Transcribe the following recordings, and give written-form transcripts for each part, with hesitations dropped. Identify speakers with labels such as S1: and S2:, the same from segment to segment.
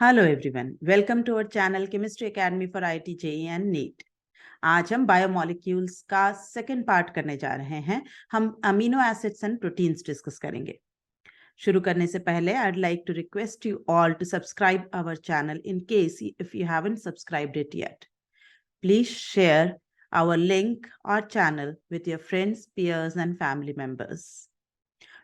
S1: Hello everyone, welcome to our channel chemistry academy for IIT JEE and NEET. आज हम biomolecules का second part करने जा रहे हैं। हम amino acids and proteins discuss करेंगे। शुरू करने से पहले I would like to request you all to subscribe our channel in case if you haven't subscribed it yet. Please share our link or channel with your friends, peers, and family members.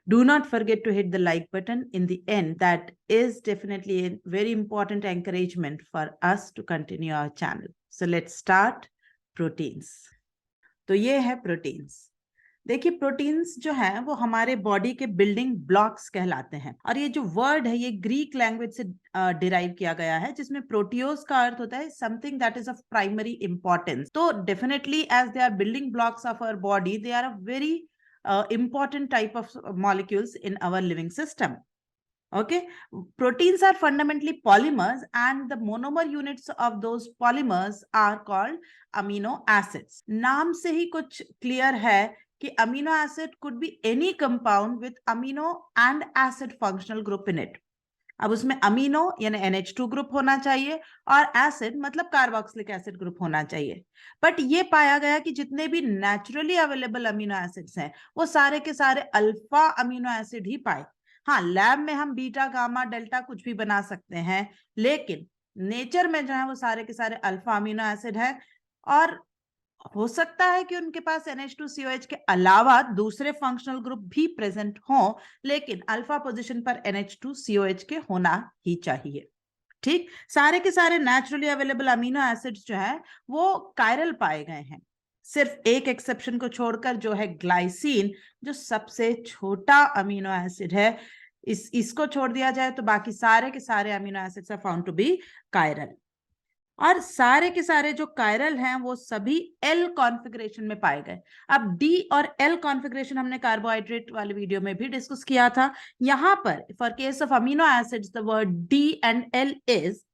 S1: Do not forget to hit the like button in the end. That is definitely a very important encouragement for us to continue our channel. So let's start proteins. तो ये है proteins. देखिए, proteins जो है वो हमारे body के building blocks कहलाते हैं। और ये जो वर्ड है ये ग्रीक लैंग्वेज से डिराइव किया गया है, जिसमें प्रोटियोस का अर्थ होता है something that is of primary importance. तो definitely as they are building blocks of our body, they are a very important type of molecules in our living system. Okay, proteins are fundamentally polymers, and the monomer units of those polymers are called amino acids. नाम से ही कुछ clear है कि amino acid could be any compound with amino and acid functional group in it. अब उसमें amino यानी NH2 group होना चाहिए और एसिड मतलब कार्बोक्सिलिक एसिड ग्रुप होना चाहिए। बट ये पाया गया कि जितने भी नेचुरली अवेलेबल अमीनो एसिड्स हैं वो सारे के सारे अल्फा अमीनो एसिड ही पाए। हाँ, लैब में हम बीटा गामा डेल्टा कुछ भी बना सकते हैं, लेकिन नेचर में जो है वो सारे के सारे अल्फा अमीनो एसिड है। और हो सकता है कि उनके पास NH2COH के अलावा दूसरे फंक्शनल ग्रुप भी प्रेजेंट हो, लेकिन अल्फा पोजीशन पर NH2COH के होना ही चाहिए। ठीक, सारे के सारे नेचुरली अवेलेबल अमीनो एसिड्स जो है वो कायरल पाए गए हैं, सिर्फ एक एक्सेप्शन को छोड़कर, जो है ग्लाइसिन, जो सबसे छोटा अमीनो एसिड है। इसको छोड़ दिया जाए तो बाकी सारे के सारे amino acids are found to be chiral. और सारे के सारे जो कायरल हैं वो सभी एल कॉन्फ़िगरेशन में पाए गए। अब डी और एल कॉन्फ़िगरेशन हमने कार्बोहाइड्रेट वाले वीडियो में भी डिस्कस किया था। यहां पर for case of amino acids the word D and L is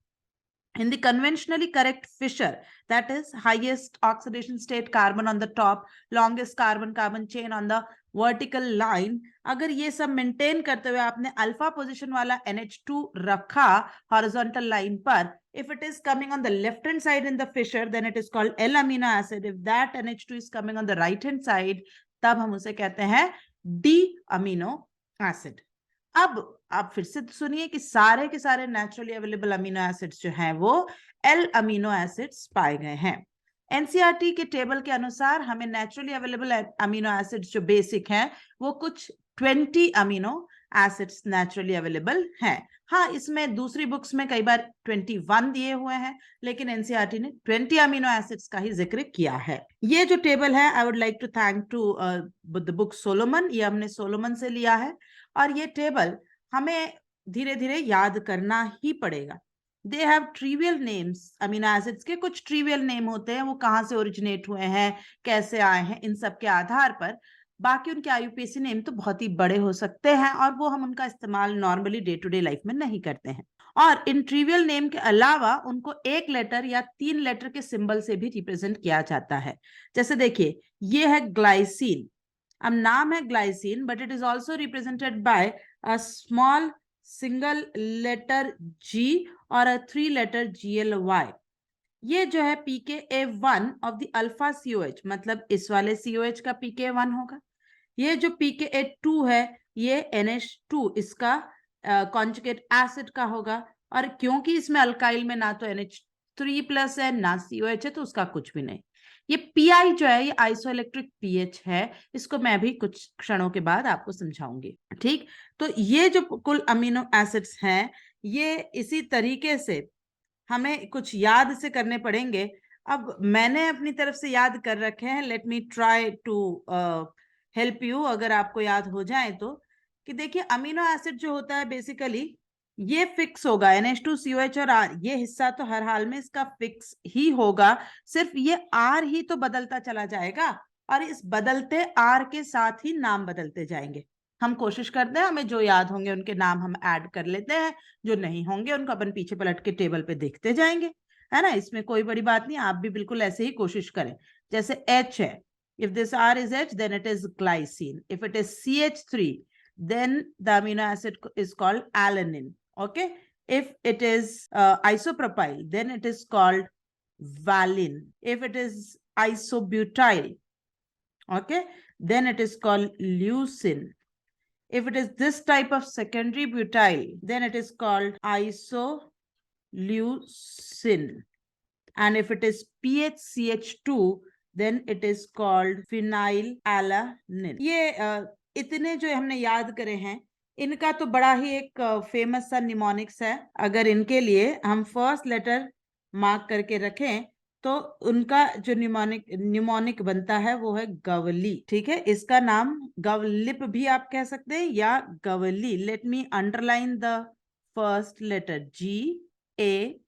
S1: in the conventionally correct Fisher, that is highest oxidation state carbon on the top, longest carbon carbon chain on the vertical line, अगर ये सब maintain करते हुए आपने alpha position वाला NH2 रखा horizontal line पर, if it is coming on the left hand side in the Fisher, then it is called L amino acid. If that NH2 is coming on the right hand side, तब हम उसे कहते हैं D amino acid. अब आप फिर से सुनिए कि सारे के सारे नेचुरली अवेलेबल अमीनो एसिड्स जो हैं वो एल अमीनो एसिड्स पाए गए हैं। एनसीईआरटी के टेबल के अनुसार हमें नेचुरली अवेलेबल अमीनो एसिड्स जो बेसिक हैं वो कुछ 20 अमीनो एसिड्स नेचुरली अवेलेबल हैं। हाँ, इसमें दूसरी बुक्स में कई बार 21 दिए हुए हैं, लेकिन एनसीईआरटी ने 20 अमीनो एसिड्स का ही जिक्र किया है। ये जो टेबल है, I would like to thank to the book Solomon, ये हमने सोलोमन से लिया है। और ये टेबल हमें धीरे धीरे याद करना ही पड़ेगा। They have trivial names, amino acids के कुछ ट्रिवियल नेम होते हैं, वो कहाँ से ओरिजिनेट हुए हैं, कैसे आए हैं, इन सब के आधार पर। बाकी उनके आईयूपीएसी नेम तो बहुत ही बड़े हो सकते हैं और वो हम उनका इस्तेमाल normally day to day life में नहीं करते हैं। और इन ट्रिवियल नेम के अलावा उनको एक लेटर या 3 लेटर के सिंबल से भी रिप्रेजेंट किया जाता है। जैसे देखिए, ये है ग्लाइसिन। अब नाम है glycine, but it is also represented by a small single letter G और अ 3 लेटर GLY। ये जो है pKa1 of the alpha COH, मतलब इस वाले COH का pKa1 होगा। ये जो pKa2 है ये NH2 इसका कॉन्जुगेट एसिड का होगा। और क्योंकि इसमें अल्काइल में ना तो NH3 प्लस है ना COH है, तो उसका कुछ भी नहीं। ये पीआई जो है ये आइसोइलेक्ट्रिक पीएच है, इसको मैं भी कुछ क्षणों के बाद आपको समझाऊंगी। ठीक, तो ये जो कुल अमीनो एसिड्स हैं ये इसी तरीके से हमें कुछ याद से करने पड़ेंगे। अब मैंने अपनी तरफ से याद कर रखे हैं, let me try to help you, अगर आपको याद हो जाए तो। कि देखिए, अमीनो एसिड जो होता है बेसिकली ये फिक्स होगा, NH2COH और R, ये हिस्सा तो हर हाल में इसका फिक्स ही होगा, सिर्फ ये R ही तो बदलता चला जाएगा और इस बदलते R के साथ ही नाम बदलते जाएंगे। हम कोशिश करते हैं हमें जो याद होंगे उनके नाम हम ऐड कर लेते हैं, जो नहीं होंगे उनको अपन पीछे पलट के टेबल पे देखते जाएंगे, है ना। इसमें कोई बड़ी बात नहीं, आप भी बिल्कुल ऐसे ही कोशिश करें। जैसे H है, if this R is H then it is glycine, if it is CH3 then the amino acid is called alanine. Okay, If it is isopropyl, then it is called valine. If it is isobutyl, okay, then it is called leucine. If it is this type of secondary butyl, then it is called isoleucine. And if it is PHCH2, then it is called phenylalanine. ये इतने जो हमने याद करे हैं, इनका तो बड़ा ही एक फेमस सा निमोनिक्स है. अगर इनके लिए हम फर्स्ट लेटर मार्क करके रखें तो उनका जो निमोनिक बनता है वो है गवली. ठीक है, इसका नाम गवलिप भी आप कह सकते हैं या गवली. Let me underline the first letter GAVLIP.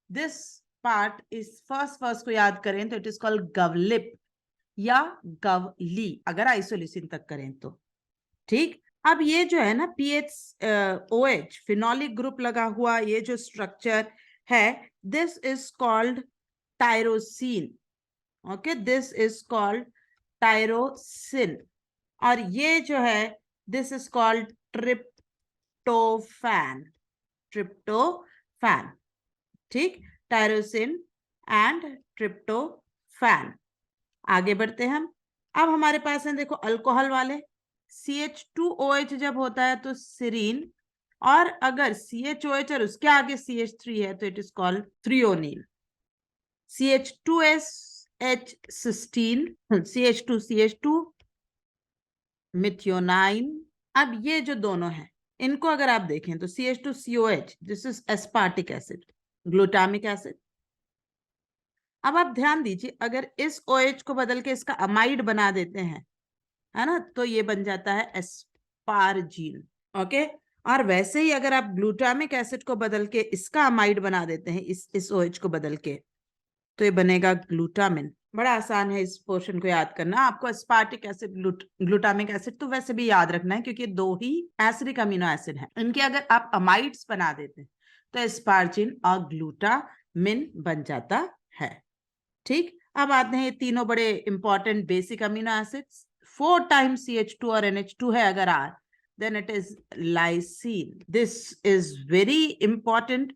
S1: This part इस फर्स्ट को याद करें तो इट इज कॉल्ड गवलिप या गवली, अगर आइसोल्यूसिन तक करें तो. ठीक, अब ये जो है ना PHOH फिनोलिक ग्रुप लगा हुआ ये जो स्ट्रक्चर है, this is called tyrosine. Okay, this is called tyrosine. और ये जो है this is called tryptophan. Tryptophan. ठीक, टायरोसिन एंड ट्रिप्टोफैन. आगे बढ़ते हैं हम. अब हमारे पास है देखो अल्कोहल वाले. CH2OH जब होता है तो सीरीन, और अगर CHOH और उसके आगे CH3 है तो it is called threonine. CH2SH cysteine, CH2CH2 methionine. अब ये जो दोनों हैं इनको अगर आप देखें तो CH2COH this is aspartic acid, glutamic acid. अब आप ध्यान दीजिए, अगर इस OH को बदल के इसका अमाइड बना देते हैं, है ना, तो ये बन जाता है एस्पार्जीन. ओके, और वैसे ही अगर आप ग्लूटामिक एसिड को बदल के इसका अमाइड बना देते हैं, इस OH को बदल के, तो ये बनेगा ग्लूटामिन. बड़ा आसान है इस पोर्शन को याद करना. आपको एस्पार्टिक एसिड, ग्लूटामिक एसिड तो वैसे भी याद रखना है क्योंकि दो ही एसिडिक अमीनो एसिड हैं. इनके अगर आप अमाइड्स बना देते हैं तो एस्पार्जिन और ग्लूटामिन बन जाता है. ठीक, अब आते हैं ये तीनों बड़े important basic amino acids. 4 times CH2 और NH2 है अगर R, then it is lysine. This is very important.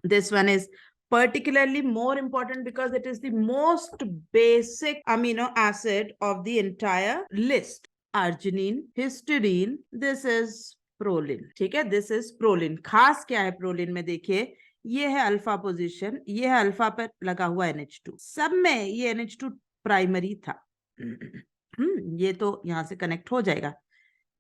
S1: This one is particularly more important because it is the most basic amino acid of the entire list. Arginine, histidine, this is proline. ठीक है, this is proline. खास क्या है proline में देखिए, ये है alpha position, ये है अल्फा पर लगा हुआ NH2. सब में ये NH2 प्राइमरी था. ये तो यहां से कनेक्ट हो जाएगा.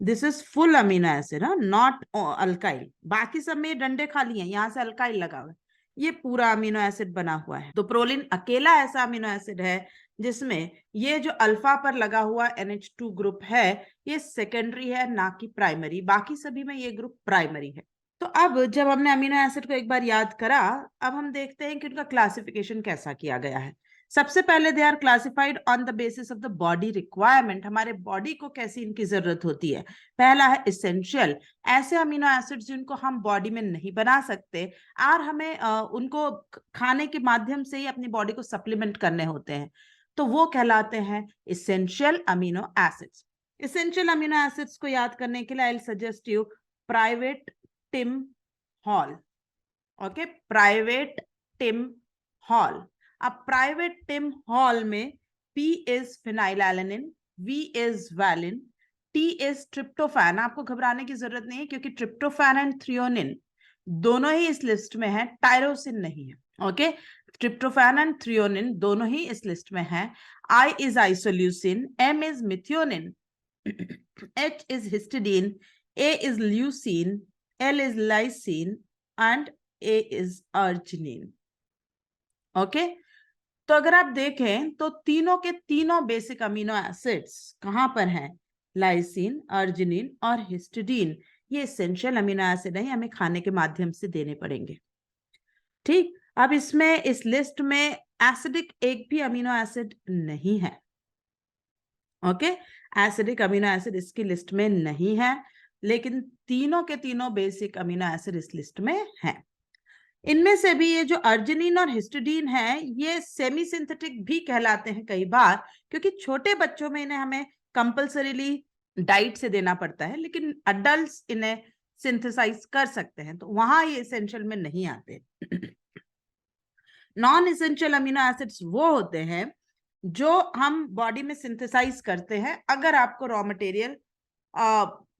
S1: This is full amino acid, not alkyl. बाकी सब में डंडे खाली हैं, यहां से अल्काइल लगा हुआ है, ये पूरा अमीनो एसिड बना हुआ है. तो प्रोलिन अकेला ऐसा अमीनो एसिड है जिसमें ये जो अल्फा पर लगा हुआ NH2 ग्रुप है ये सेकेंडरी है, ना कि प्राइमरी. बाकी सभी में ये ग्रुप प्राइमरी है. तो अब जब हमने अमीनो एसिड को एक बार याद करा, अब हम देखते हैं कि उनका क्लासिफिकेशन कैसा किया गया है. सबसे पहले they are classified on the basis of the body requirement. हमारे बॉडी को कैसी इनकी जरूरत होती है. पहला है इसेंशियल, ऐसे अमीनो एसिड्स जिनको हम बॉडी में नहीं बना सकते और हमें उनको खाने के माध्यम से ही अपनी बॉडी को सप्लीमेंट करने होते हैं, तो वो कहलाते हैं essential amino acids. Essential amino acids को याद करने के लिए I will suggest you private Tim hall. Okay, private Tim hall. अब प्राइवेट टिम हॉल में P is phenylalanine, V is valine, T is tryptophan. आपको घबराने की जरूरत नहीं है क्योंकि ट्रिप्टोफैन एंड थ्रियोनिन दोनों ही इस लिस्ट में है, टायरोसिन नहीं है. ओके, ट्रिप्टोफैन एंड थ्रियोनिन दोनों ही इस लिस्ट में है. I is isoleucine, M is methionine, H is histidine, A is leucine, L is lysine and A is arginine. Okay, तो अगर आप देखें तो तीनों के तीनों बेसिक अमीनो एसिड्स कहां पर हैं, लाइसिन, अर्जिनिन और हिस्टिडीन. ये एसेंशियल अमीनो एसिड है, हमें खाने के माध्यम से देने पड़ेंगे. ठीक, अब इसमें इस लिस्ट में एसिडिक एक भी अमीनो एसिड नहीं है. ओके, एसिडिक अमीनो एसिड इसकी लिस्ट में नहीं है, लेकिन तीनों के तीनों बेसिक अमीनो एसिड इस लिस्ट में हैं. इनमें से भी ये जो अर्जिनिन और हिस्टिडीन है ये सेमी सिंथेटिक भी कहलाते हैं कई बार, क्योंकि छोटे बच्चों में इन्हें हमें कंपल्सरीली डाइट से देना पड़ता है, लेकिन अडल्ट्स इन्हें सिंथेसाइज कर सकते हैं, तो वहां ये एसेंशियल में नहीं आते। नॉन एसेंशियल अमीनो एसिड्स वो होते हैं जो हम बॉडी में सिंथेसाइज करते हैं। अगर आपको रॉ मटेरियल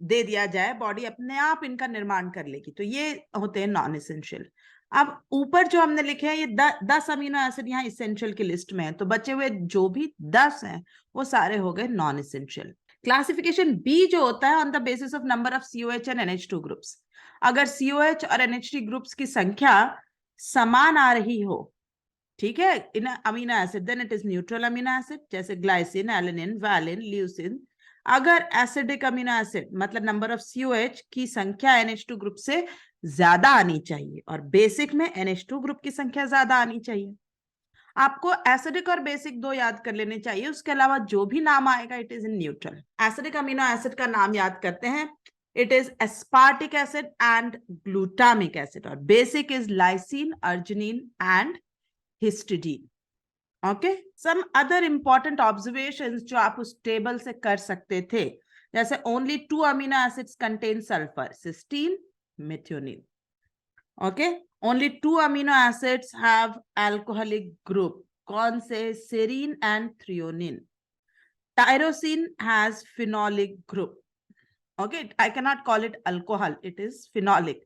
S1: दे दिया जाए, बॉडी अपने आप इनका निर्माण कर लेगी, तो ये होते हैं नॉन एसेंशियल। अब ऊपर जो हमने लिखे हैं ये 10 अमीनो एसिड यहाँ इसेंशियल की लिस्ट में है, तो बचे हुए जो भी 10 हैं वो सारे हो गए नॉन एसेंशियल। क्लासिफिकेशन बी जो होता है on the basis of number of COH and NH2 groups. अगर COH और NH3 ग्रुप्स की संख्या समान आ रही हो, ठीक है, in amino acid, then it is neutral amino acid, जैसे ग्लाइसिन, एलेनिन, वैलिन, ल्यूसिन। अगर एसिडिक अमीनो एसिड मतलब नंबर ऑफ COH की संख्या NH2 ग्रुप से ज्यादा आनी चाहिए, और बेसिक में NH2 ग्रुप की संख्या ज्यादा आनी चाहिए। आपको एसिडिक और बेसिक दो याद कर लेने चाहिए, उसके अलावा जो भी नाम आएगा it is in neutral. Acidic amino acid का नाम याद करते हैं, it is aspartic acid and glutamic acid, और basic is lysine, arginine and histidine. Okay, some other important observations जो आप उस टेबल से कर सकते थे, जैसे only 2 amino acids contain sulphur, cysteine, methionine. Okay, only 2 amino acids have alcoholic group, कौन से? Serine and threonine. Tyrosine has phenolic group. Okay, I cannot call it alcohol, it is phenolic.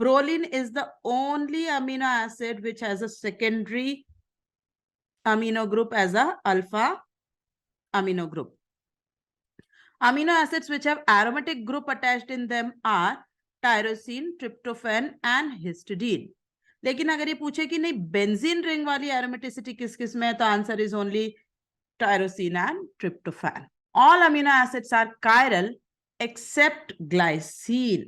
S1: Proline is the only amino acid which has a secondary amino group as a alpha amino group. Amino acids which have aromatic group attached in them are tyrosine, tryptophan and histidine. लेकिन अगर ये पूछे कि नहीं benzene ring वाली aromaticity किस किस में है, तो answer is only tyrosine and tryptophan. All amino acids are chiral except glycine.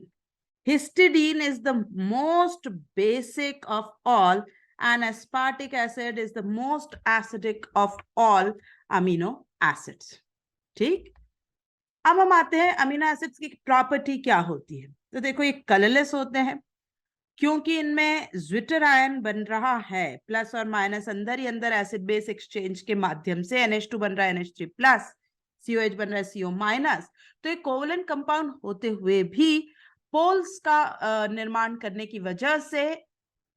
S1: Histidine is the most basic of all, and aspartic acid is the most acidic of all amino acids. ठीक, अब हम आते हैं amino acids की property क्या होती है। तो देखो ये कलरलेस होते हैं क्योंकि इनमें ज्विटर आयन बन रहा है, प्लस और माइनस अंदर ही अंदर एसिड बेस एक्सचेंज के माध्यम से NH2 बन रहा है NH3 प्लस, COH बन रहा है CO माइनस। तो एक कोवलेंट कंपाउंड होते हुए भी पोल्स का निर्माण करने की वजह से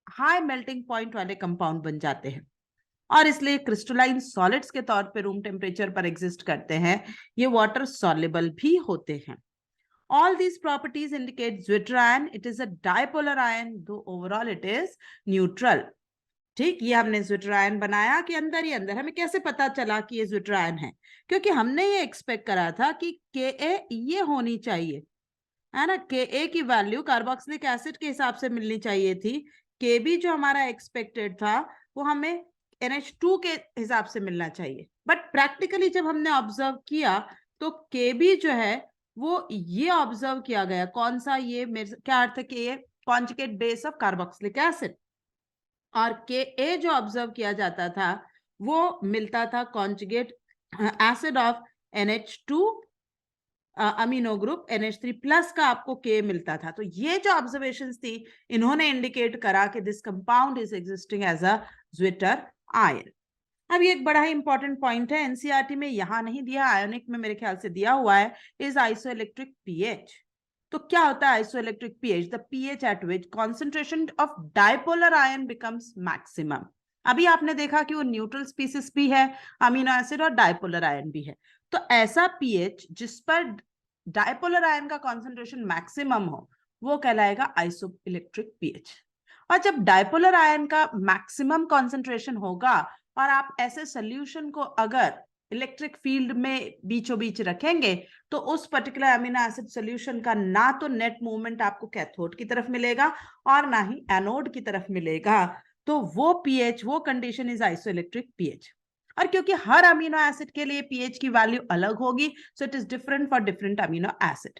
S1: हाई मेल्टिंग पॉइंट वाले कंपाउंड बन जाते हैं, और इसलिए क्रिस्टलाइन सॉलिड्स के तौर पे रूम टेम्परेचर पर एग्जिस्ट करते हैं। ये वाटर सॉल्युबल भी होते हैं। All these properties indicate Zwitter ion. It is a dipolar ion, though overall it is neutral. ठीक, ये हमने Zwitter ion बनाया कि अंदर ही अंदर। हमें कैसे पता चला कि ये Zwitter ion है? क्योंकि हमने ये एक्सपेक्ट करा था कि Ka ये होनी चाहिए, है ना। Ka की वैल्यू कार्बोक्सिलिक एसिड के हिसाब से मिलनी चाहिए थी। Kb जो हमारा एक्सपेक्टेड था वो हमें NH2 के हिसाब से मिलना चाहिए, बट प्रैक्टिकली जब हमने ऑब्जर्व किया तो Kb जो है वो ये ऑब्जर्व किया गया, कौन सा? ये मेरे क्या अर्थ है कि ये conjugate base of carboxylic acid, और Ka जो ऑब्जर्व किया जाता था वो मिलता था conjugate acid of NH2 amino group, NH3 plus का आपको K मिलता था। तो ये जो ऑब्जर्वेशंस थी इन्होंने इंडिकेट करा कि this compound is existing as a zwitter ion. अब ये एक बड़ा ही इंपॉर्टेंट पॉइंट है, एनसीईआरटी में यहां नहीं दिया, आयोनिक में मेरे ख्याल से दिया हुआ है, इज आइसोइलेक्ट्रिक पीएच। तो क्या होता है isoelectric pH? The pH eight which concentration of dipolar ion becomes maximum. अभी आपने देखा कि वो न्यूट्रल स्पीसीज भी है अमीनो एसिड और डाइपोलर आयन भी है, तो ऐसा पीएच जिस पर डाइपोलर आयन का कॉन्सेंट्रेशन मैक्सिमम हो वो कहलाएगा आइसोइलेक्ट्रिक पीएच। और जब डाइपोलर आयन का मैक्सिमम कॉन्सेंट्रेशन होगा और आप ऐसे सोल्यूशन को अगर इलेक्ट्रिक फील्ड में बीचों बीच रखेंगे तो उस पर्टिकुलर अमीनो एसिड सोल्यूशन का ना तो नेट मूवमेंट आपको कैथोड की तरफ मिलेगा और ना ही एनोड की तरफ मिलेगा। तो वो पीएच, वो कंडीशन इज आइसोइलेक्ट्रिक पीएच। और क्योंकि हर अमीनो एसिड के लिए पीएच की वैल्यू अलग होगी, so it is different for different amino acid.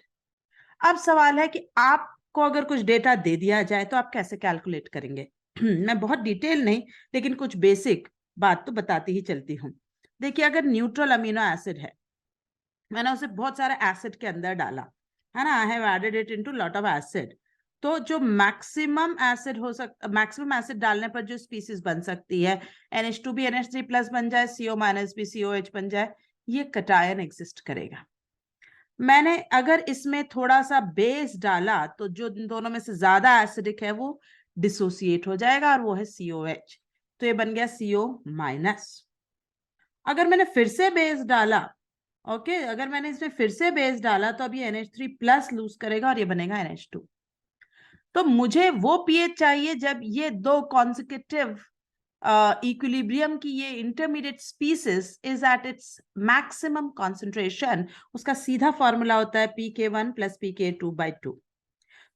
S1: अब सवाल है कि आपको अगर कुछ डेटा दे दिया जाए तो आप कैसे कैलकुलेट करेंगे? मैं बहुत डिटेल नहीं लेकिन कुछ बेसिक बात तो बताती ही चलती हूँ। देखिए, अगर न्यूट्रल अमीनो एसिड है, मैंने उसे बहुत सारे एसिड के अंदर डाला, है ना, I have added it into lot of acid, तो जो मैक्सिमम एसिड हो सकता, मैक्सिमम एसिड डालने पर जो स्पीसीज बन सकती है, NH2 भी NH3 प्लस बन जाए, CO माइनस भी COH बन जाए, ये कटायन एग्जिस्ट करेगा। मैंने अगर इसमें थोड़ा सा बेस डाला तो जो दोनों में से ज्यादा एसिडिक है वो डिसोसिएट हो जाएगा और वो है COH, तो ये बन गया CO-। अगर मैंने फिर से बेस डाला, ओके, अगर मैंने इसमें फिर से बेस डाला तो अब ये NH3+ लूज करेगा और ये बनेगा NH2। तो मुझे वो पीएच चाहिए जब ये दो कॉन्सिक्यूटिव इक्विलिब्रियम की ये intermediate species is at its maximum concentration. उसका सीधा फॉर्मूला होता है pK1 + pK2/2।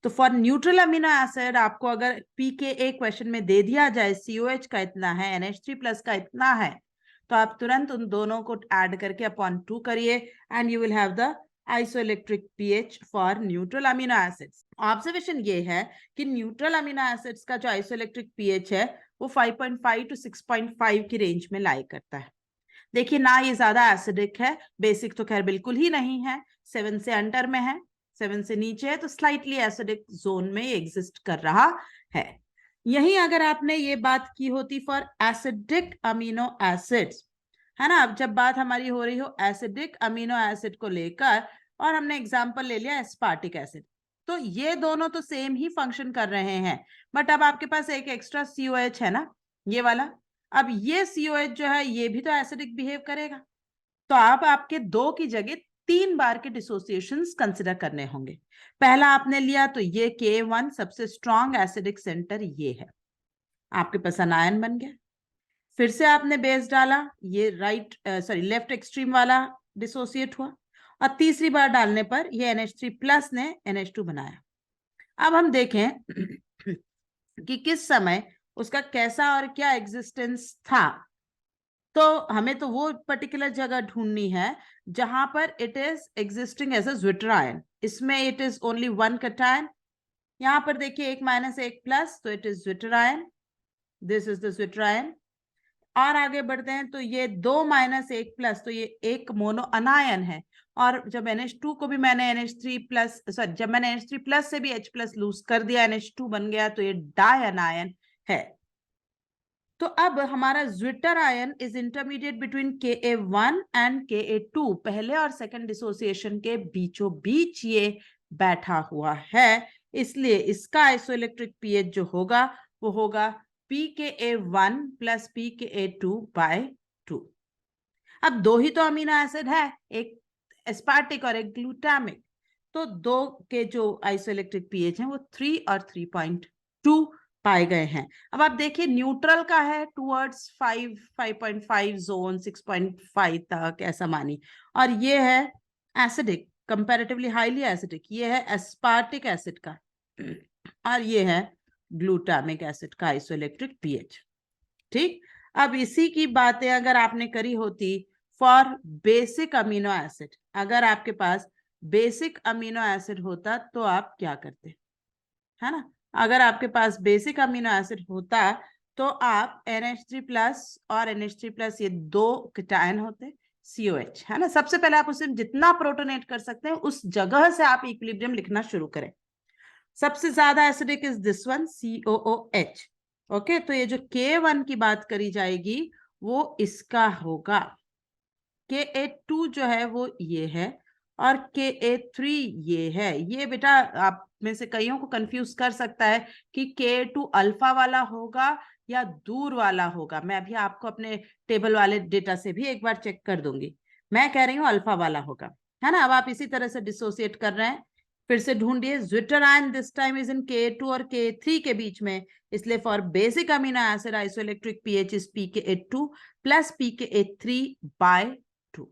S1: तो फॉर न्यूट्रल अमीनो एसिड आपको अगर pKa क्वेश्चन में दे दिया जाए COH का इतना है, NH3+ का इतना है, तो आप तुरंत उन दोनों को ऐड करके अपॉन 2 करिए and you will have the isoelectric pH for neutral amino acids. Observation ये है कि न्यूट्रल अमीनो एसिड्स का जो आइसोइलेक्ट्रिक पीएच है वो 5.5 to 6.5 की रेंज में लाई करता है। देखिए ना, ये ज्यादा एसिडिक है, बेसिक तो खैर बिल्कुल ही नहीं है, 7 से अंडर में है, 7 से नीचे है, तो स्लाइटली एसिडिक जोन में एग्जिस्ट कर रहा है। यही अगर आपने ये बात की होती फॉर एसिडिक अमीनो एसिड्स, है ना, अब जब बात हमारी हो रही हो एसिडिक अमीनो एसिड को लेकर और हमने एग्जांपल ले लिया एस्पार्टिक एसिड, तो ये दोनों तो सेम ही फंक्शन कर रहे हैं, बट अब आपके पास एक एक्स्ट्रा COH है ना, ये वाला। अब ये COH जो है ये भी तो एसिडिक बिहेव करेगा, तो आप आपके 2 की जगह 3 बार के डिसोसिएशंस कंसिडर करने होंगे। पहला आपने लिया तो ये K1 सबसे स्ट्रॉन्ग एसिडिक सेंटर ये है, आपके पास अनायन बन गया। फिर से आपने बेस डाला, ये लेफ्ट एक्सट्रीम वाला डिसोसिएट हुआ, और तीसरी बार डालने पर ये NH3+ ने NH2 बनाया। अब हम देखें कि किस समय उसका कैसा और क्या एग्जिस्टेंस था। तो हमें तो वो पर्टिकुलर जगह ढूंढनी है जहां पर it is existing as a zwitterion. इसमें इट इज ओनली 1 कटायन, यहां पर देखिए 1-1+, तो it is ज्विटरायन, this is the ज्विटरायन। और आगे बढ़ते हैं तो ये 2-1+, तो ये एक मोनो अनायन है, और जब NH2 को भी मैंने NH3+, सॉरी, जब मैंने NH3+ से भी H+ लूज कर दिया, NH2 बन गया, तो ये डाई अनायन है। तो अब हमारा zwitter ion is intermediate between Ka1 and Ka2, पहले और सेकंड डिसोसिएशन के बीचों बीच ये बैठा हुआ है, इसलिए इसका आइसोइलेक्ट्रिक पीएच जो होगा वो होगा pKa1 + pKa2/2। अब 2 ही तो अमीनो एसिड है, एक एस्पार्टिक और एक ग्लूटामिक, तो 2 के जो आइसोइलेक्ट्रिक पीएच हैं वो 3 और 3.2 पाए गए हैं। अब आप देखिए न्यूट्रल का है टुवर्ड्स 5.5 जोन 6.5 तक ऐसा मानी, और ये है एसिडिक, कंपैरेटिवली हाईली एसिडिक, ये है एस्पार्टिक एसिड का, और ये है ग्लूटामिक एसिड का आइसोइलेक्ट्रिक पीएच। ठीक, अब इसी की बातें अगर आपने करी होती फॉर बेसिक अमीनो एसिड, अगर आपके पास बेसिक अमीनो एसिड होता तो आप क्या करते, है ना, अगर आपके पास बेसिक अमीनो एसिड होता तो आप NH3+ और NH3+ ये 2 कैटायन होते, COH, है ना। सबसे पहले आप उसे जितना प्रोटोनेट कर सकते हैं उस जगह से आप इक्विलिब्रियम लिखना शुरू करें। सबसे ज्यादा acidic is this one, COOH। Okay, तो ये जो K1 की बात करी जाएगी वो इसका होगा। Ka2 जो है वो ये है, और Ka3 ये है। ये बेटा आप में से कईयों को कंफ्यूज कर सकता है कि Ka2 अल्फा वाला होगा या दूर वाला होगा। मैं अभी आपको अपने टेबल वाले डेटा से भी एक बार चेक कर दूंगी, मैं कह रही हूँ अल्फा वाला होगा, है ना। अब आप इसी तरह से डिसोसिएट कर रहे हैं, फिर से ढूंढिए। Zwitter ion this time is in Ka2 और Ka3 के बीच में, इसलिए for basic amino acid isoelectric pH is pKa2 + pKa3/2।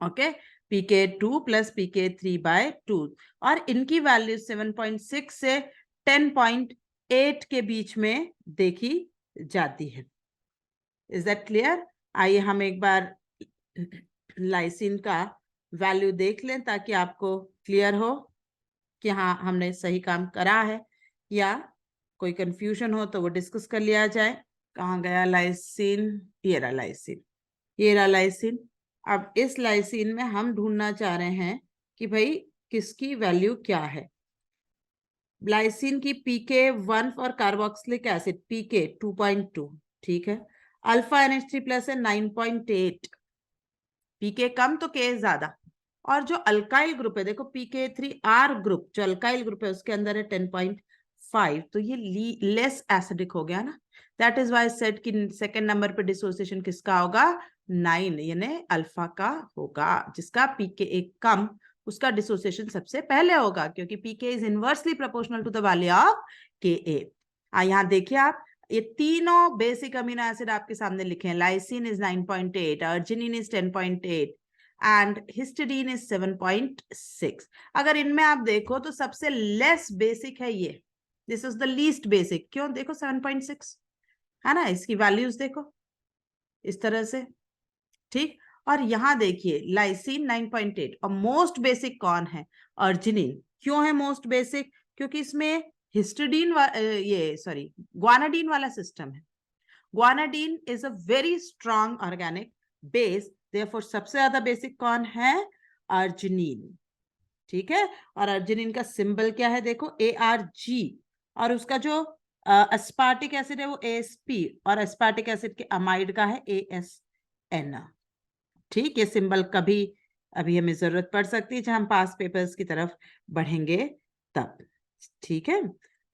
S1: Okay, pK2 + pK3/2, और इनकी वैल्यू 7.6 से 10.8 के बीच में देखी जाती है। Is that clear? आइए हम एक बार लाइसिन का वैल्यू देख लें ताकि आपको क्लियर हो कि हाँ हमने सही काम करा है, या कोई कंफ्यूजन हो तो वो डिस्कस कर लिया जाए। कहाँ गया लाइसिन? ये रहा लाइसिन, ये रहा लाइसिन। अब इस लाइसिन में हम ढूंढना चाह रहे हैं कि भाई किसकी वैल्यू क्या है। लाइसिन की pK1 for carboxylic acid pK 2.2, ठीक है। अल्फा NH3+ है 9.8, pK कम तो K ज्यादा, और जो अल्काइल ग्रुप है, देखो pKa3R ग्रुप जो अल्काइल ग्रुप है उसके अंदर है 10.5, तो ये लेस एसिडिक हो गया ना। दैट इज वाई सेड कि सेकंड नंबर पे डिसोसिएशन किसका होगा, 9 यानी अल्फा का होगा, जिसका pKa कम उसका डिसोसिएशन सबसे पहले होगा, क्योंकि pK is inversely proportional to the value of Ka। यहाँ देखिए आप, ये तीनों बेसिक अमीनो एसिड आपके सामने लिखे हैं। Lysine is 9.8, arginine is 10.8 and histidine is 7.6। अगर इनमें आप देखो तो सबसे लेस बेसिक है ये, this is the least basic. क्यों, देखो 7.6 है ना, इसकी वैल्यूज देखो इस तरह से, ठीक। और यहां देखिए लाइसिन 9.8, और मोस्ट बेसिक कौन है, अर्जिनिन। क्यों है मोस्ट बेसिक, क्योंकि इसमें हिस्टिडीन ये सॉरी ग्वानाडीन वाला सिस्टम है। Guanidine is a very strong organic base, therefore सबसे ज्यादा बेसिक कौन है, अर्जिनिन, ठीक है। और अर्जिनिन का सिंबल क्या है, देखो ARG, और उसका जो अस्पार्टिक एसिड है वो ASP, और अस्पार्टिक एसिड के अमाइड का है ASN, ठीक। ये सिंबल कभी अभी हमें जरूरत पड़ सकती है जब हम पास पेपर्स की तरफ बढ़ेंगे तब, ठीक है।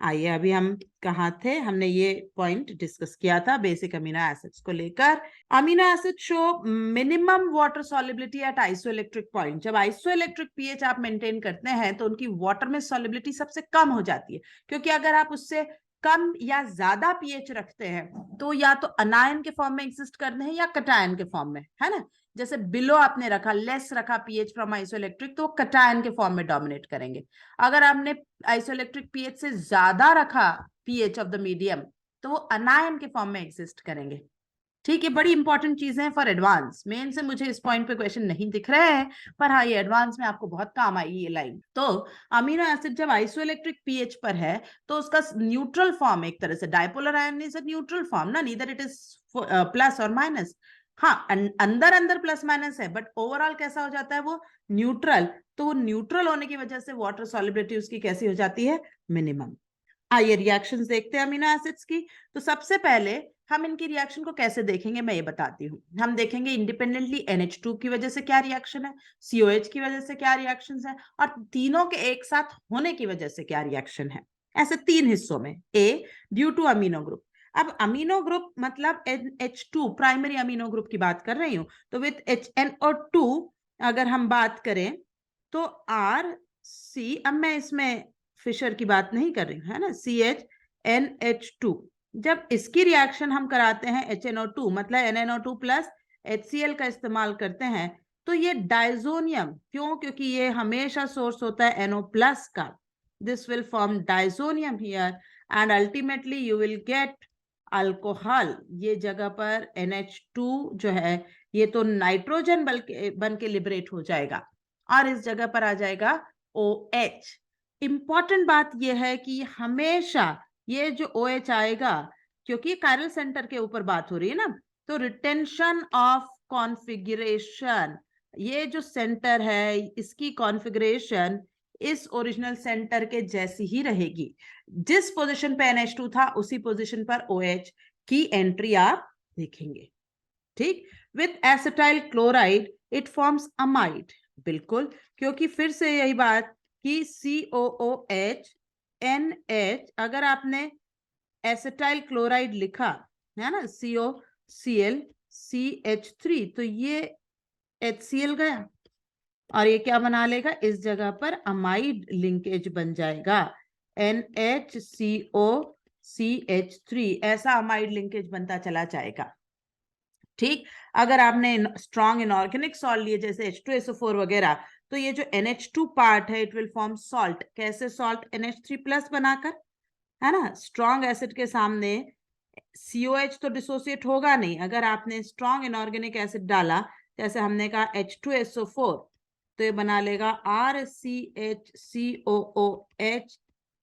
S1: आइए अभी हम कहाँ थे, हमने ये पॉइंट डिस्कस किया था बेसिक अमीनो एसिड्स को लेकर। Amino acid show minimum water solubility at isoelectric point. जब आइसोइलेक्ट्रिक पीएच आप मेंटेन करते हैं तो उनकी वाटर में सॉल्युबिलिटी सबसे कम हो जाती है, क्योंकि अगर आप उससे कम या ज्यादा पीएच रखते हैं तो या तो अनायन के फॉर्म में एग्जिस्ट करते हैं या कटायन के फॉर्म में, है ना। जैसे बिलो आपने रखा, लेस रखा पीएच फ्रॉम आइसोइलेक्ट्रिक, तो कटायन के फॉर्म में डोमिनेट करेंगे। अगर आपने आइसोइलेक्ट्रिक पीएच से ज्यादा रखा पीएच ऑफ द मीडियम, तो वो अनायन के फॉर्म में एग्जिस्ट करेंगे, ठीक है। बड़ी इंपॉर्टेंट चीजें हैं फॉर एडवांस। मेन से मुझे इस पॉइंट पे क्वेश्चन नहीं दिख रहे हैं, पर हाँ ये एडवांस में आपको बहुत काम आएगी ये लाइन। तो अमीनो एसिड जब आइसोइलेक्ट्रिक पीएच पर है तो उसका न्यूट्रल फॉर्म, एक तरह से dipolar ion is a neutral form ना, नीदर इट इज प्लस और माइनस। हाँ अंदर अंदर प्लस माइनस है, बट ओवरऑल कैसा हो जाता है वो, न्यूट्रल। तो वो न्यूट्रल होने की वजह से वाटर सॉल्युबिलिटी उसकी कैसी हो जाती है, मिनिमम। आइए रिएक्शंस देखते हैं अमीनो एसिड्स की। तो सबसे पहले हम इनकी रिएक्शन को कैसे देखेंगे मैं ये बताती हूँ। हम देखेंगे इंडिपेंडेंटली NH2 की वजह से क्या रिएक्शन है, COH की वजह से क्या रिएक्शंस है, और तीनों के एक साथ होने की वजह से क्या रिएक्शन है। ऐसे तीन हिस्सों में। ए, ड्यू टू अमीनो ग्रुप। अब अमीनो ग्रुप मतलब NH2 प्राइमरी अमीनो ग्रुप की बात कर रही हूँ, तो विथ HNO2 अगर हम बात करें तो RC, अब मैं इसमें फिशर की बात नहीं कर रही हूँ, है ना, CHNH2। जब इसकी रिएक्शन हम कराते हैं HNO2 मतलब NNO2 प्लस HCl का इस्तेमाल करते हैं, तो ये डाइजोनियम, क्यों, क्योंकि ये हमेशा सोर्स होता है NO प्लस का, this will form diazonium here and ultimately you will get alcohol. ये जगह पर NH2 जो है ये तो नाइट्रोजन बन के लिबरेट हो जाएगा, और इस जगह पर आ जाएगा OH। इंपॉर्टेंट बात यह है कि हमेशा ये जो OH आएगा, क्योंकि कायरल सेंटर के ऊपर बात हो रही है ना, तो रिटेंशन ऑफ कॉन्फ़िगरेशन, ये जो सेंटर है इसकी कॉन्फ़िगरेशन इस ओरिजिनल सेंटर के जैसी ही रहेगी। जिस पोजीशन पे NH2 था उसी पोजीशन पर OH की एंट्री आप देखेंगे, ठीक। With acetyl chloride it forms amide, बिल्कुल, क्योंकि फिर से यही बात कि COOH NH, अगर आपने एसिटाइल क्लोराइड लिखा है ना, COCl CH3, तो ये HCl गया और ये क्या बना लेगा, इस जगह पर अमाइड लिंकेज बन जाएगा, NHCO CH3, ऐसा अमाइड लिंकेज बनता चला जाएगा, ठीक। अगर आपने स्ट्रॉन्ग इनऑर्गेनिक सॉल्ट लिए जैसे H2SO4 वगैरह, तो ये जो NH2 पार्ट है इट विल फॉर्म सॉल्ट। कैसे सॉल्ट, NH3 प्लस बनाकर, है ना। स्ट्रॉन्ग एसिड के सामने COH तो डिसोसिएट होगा नहीं। अगर आपने स्ट्रॉन्ग इनऑर्गेनिक एसिड डाला जैसे हमने कहा H2SO4, तो ये बना लेगा RCHCOOH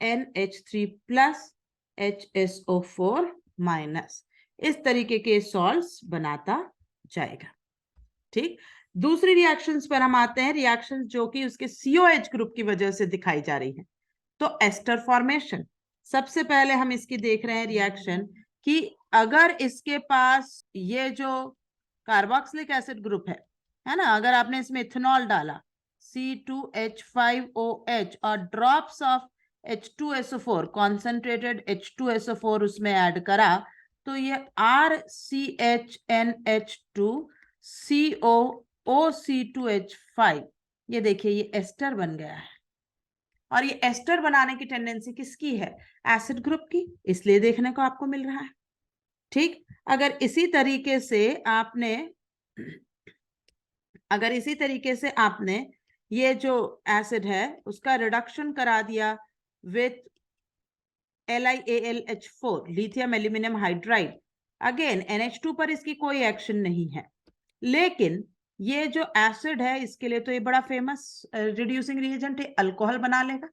S1: NH3 plus HSO4 minus. इस तरीके के सॉल्ट्स बनाता जाएगा, ठीक। दूसरी रिएक्शंस पर हम आते हैं, रिएक्शंस जो कि उसके COH ग्रुप की वजह से दिखाई जा रही है। तो एस्टर फॉर्मेशन, सबसे पहले हम इसकी देख रहे हैं रिएक्शन कि अगर इसके पास ये जो कार्बोक्सिलिक एसिड ग्रुप है ना, अगर आपने इसमें इथेनॉल डाला C2H5OH और drops of H2SO4 concentrated H2SO4 उसमें ऐड करा तो ये RCHNH2COOC2H5 ये देखिए ये एस्टर बन गया है। और ये एस्टर बनाने की टेंडेंसी किसकी है? एसिड ग्रुप की, इसलिए देखने को आपको मिल रहा है। ठीक, अगर इसी तरीके से आपने ये जो एसिड है उसका रिडक्शन करा दिया with LiAlH4 lithium aluminium hydride, again NH2 पर इसकी कोई एक्शन नहीं है, लेकिन ये जो एसिड है इसके लिए तो ये बड़ा फेमस रिड्यूसिंग रिएजेंट है, अल्कोहल बना लेगा।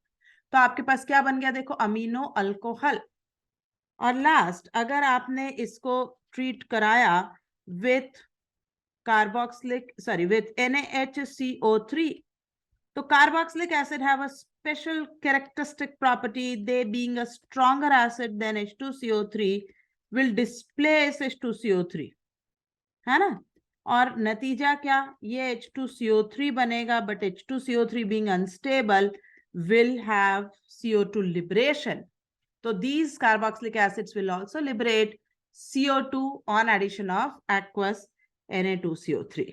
S1: तो आपके पास क्या बन गया देखो, अमीनो अल्कोहल। और लास्ट अगर आपने इसको ट्रीट कराया विथ with NaHCO3, तो carboxylic acid have a special characteristic property, they being a stronger acid than H2CO3 will displace H2CO3, है ना। और नतीजा क्या, ये H2CO3 बनेगा, but H2CO3 being unstable will have CO2 liberation. So these carboxylic acids will also liberate CO2 on addition of aqueous Na2CO3.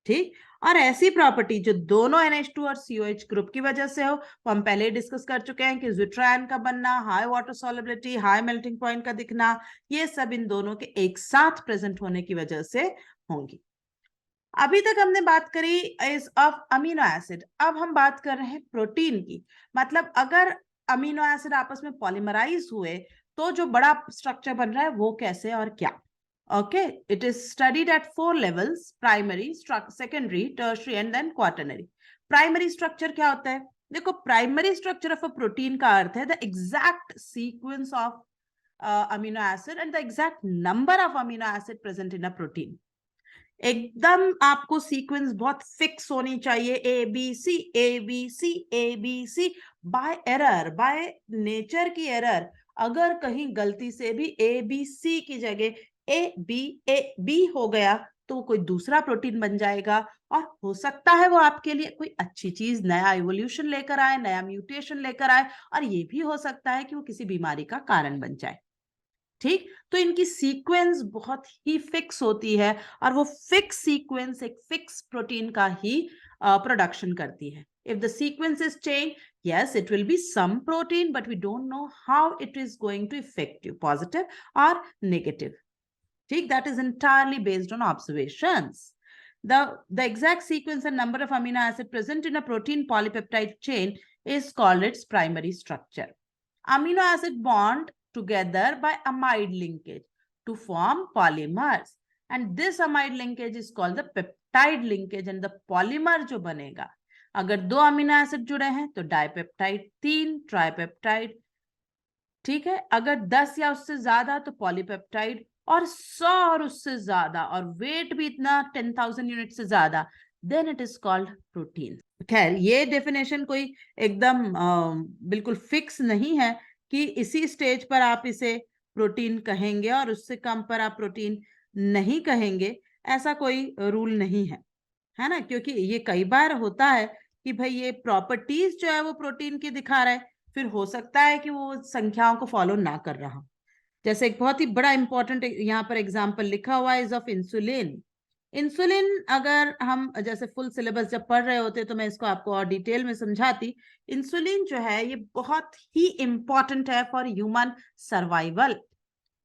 S1: ठीक, और ऐसी प्रॉपर्टी जो दोनों NH2 और COH ग्रुप की वजह से हो, वो हम पहले डिस्कस कर चुके हैं कि ज़्विट्रायन का बनना, high water solubility, high melting point का दिखना, ये सब इन दोनों के एक साथ प्रेजेंट होने की वजह से होंगी। अभी तक हमने बात करी इज ऑफ अमीनो एसिड, अब हम बात कर रहे हैं प्रोटीन की। मतलब अगर अमीनो एसिड आपस में पॉलीमराइज हुए तो जो बड़ा स्ट्रक्चर बन रहा है वो कैसे और क्या। Okay, it is studied at 4 levels, primary, secondary, tertiary and then quaternary. Primary structure क्या होता है? देखो, primary structure of a protein का अर्थ है the exact sequence of amino acid and the exact number of amino acid present in a protein. एकदम आपको sequence बहुत फिक्स होनी चाहिए, ABC ABC ABC। By error, by nature की error, अगर कहीं गलती से भी ABC की जगह AB हो गया तो कोई दूसरा प्रोटीन बन जाएगा, और हो सकता है वो आपके लिए कोई अच्छी चीज, नया इवोल्यूशन लेकर आए, नया म्यूटेशन लेकर आए, और ये भी हो सकता है कि वो किसी बीमारी का कारण बन जाए। ठीक, तो इनकी सीक्वेंस बहुत ही फिक्स होती है, और वो फिक्स सीक्वेंस एक फिक्स प्रोटीन का ही प्रोडक्शन करती है। If the sequence is changed, yes, it will be some protein, but we don't know how it is going to affect you, positive or negative. ठीक, that is entirely based on observations. The exact sequence and number of amino acid present in a protein polypeptide chain is called its primary structure. Amino acid bond together by amide linkage to form polymers, and this amide linkage is called the peptide linkage, and the polymer जो बनेगा, अगर 2 amino acid जुड़े हैं तो dipeptide, 3 tripeptide, ठीक है। अगर 10 या उससे ज्यादा तो पॉलीपेप्टाइड, और 100 और उससे ज्यादा, और वेट भी इतना 10,000 यूनिट से ज्यादा, then it is called protein. खैर, ये डेफिनेशन कोई एकदम बिल्कुल फिक्स नहीं है कि इसी स्टेज पर आप इसे प्रोटीन कहेंगे और उससे कम पर आप प्रोटीन नहीं कहेंगे, ऐसा कोई रूल नहीं है ना। क्योंकि ये कई बार होता है कि भाई ये प्रॉपर्टीज जो है वो प्रोटीन की दिखा रहा है, फिर हो सकता है कि वो संख्याओं को फॉलो ना कर रहा। जैसे एक बहुत ही बड़ा इंपॉर्टेंट यहाँ पर एग्जांपल लिखा हुआ है इज ऑफ इंसुलिन। इंसुलिन अगर हम जैसे फुल सिलेबस जब पढ़ रहे होते तो मैं इसको आपको और डिटेल में समझाती। इंसुलिन जो है ये बहुत ही इंपॉर्टेंट है फॉर ह्यूमन सर्वाइवल।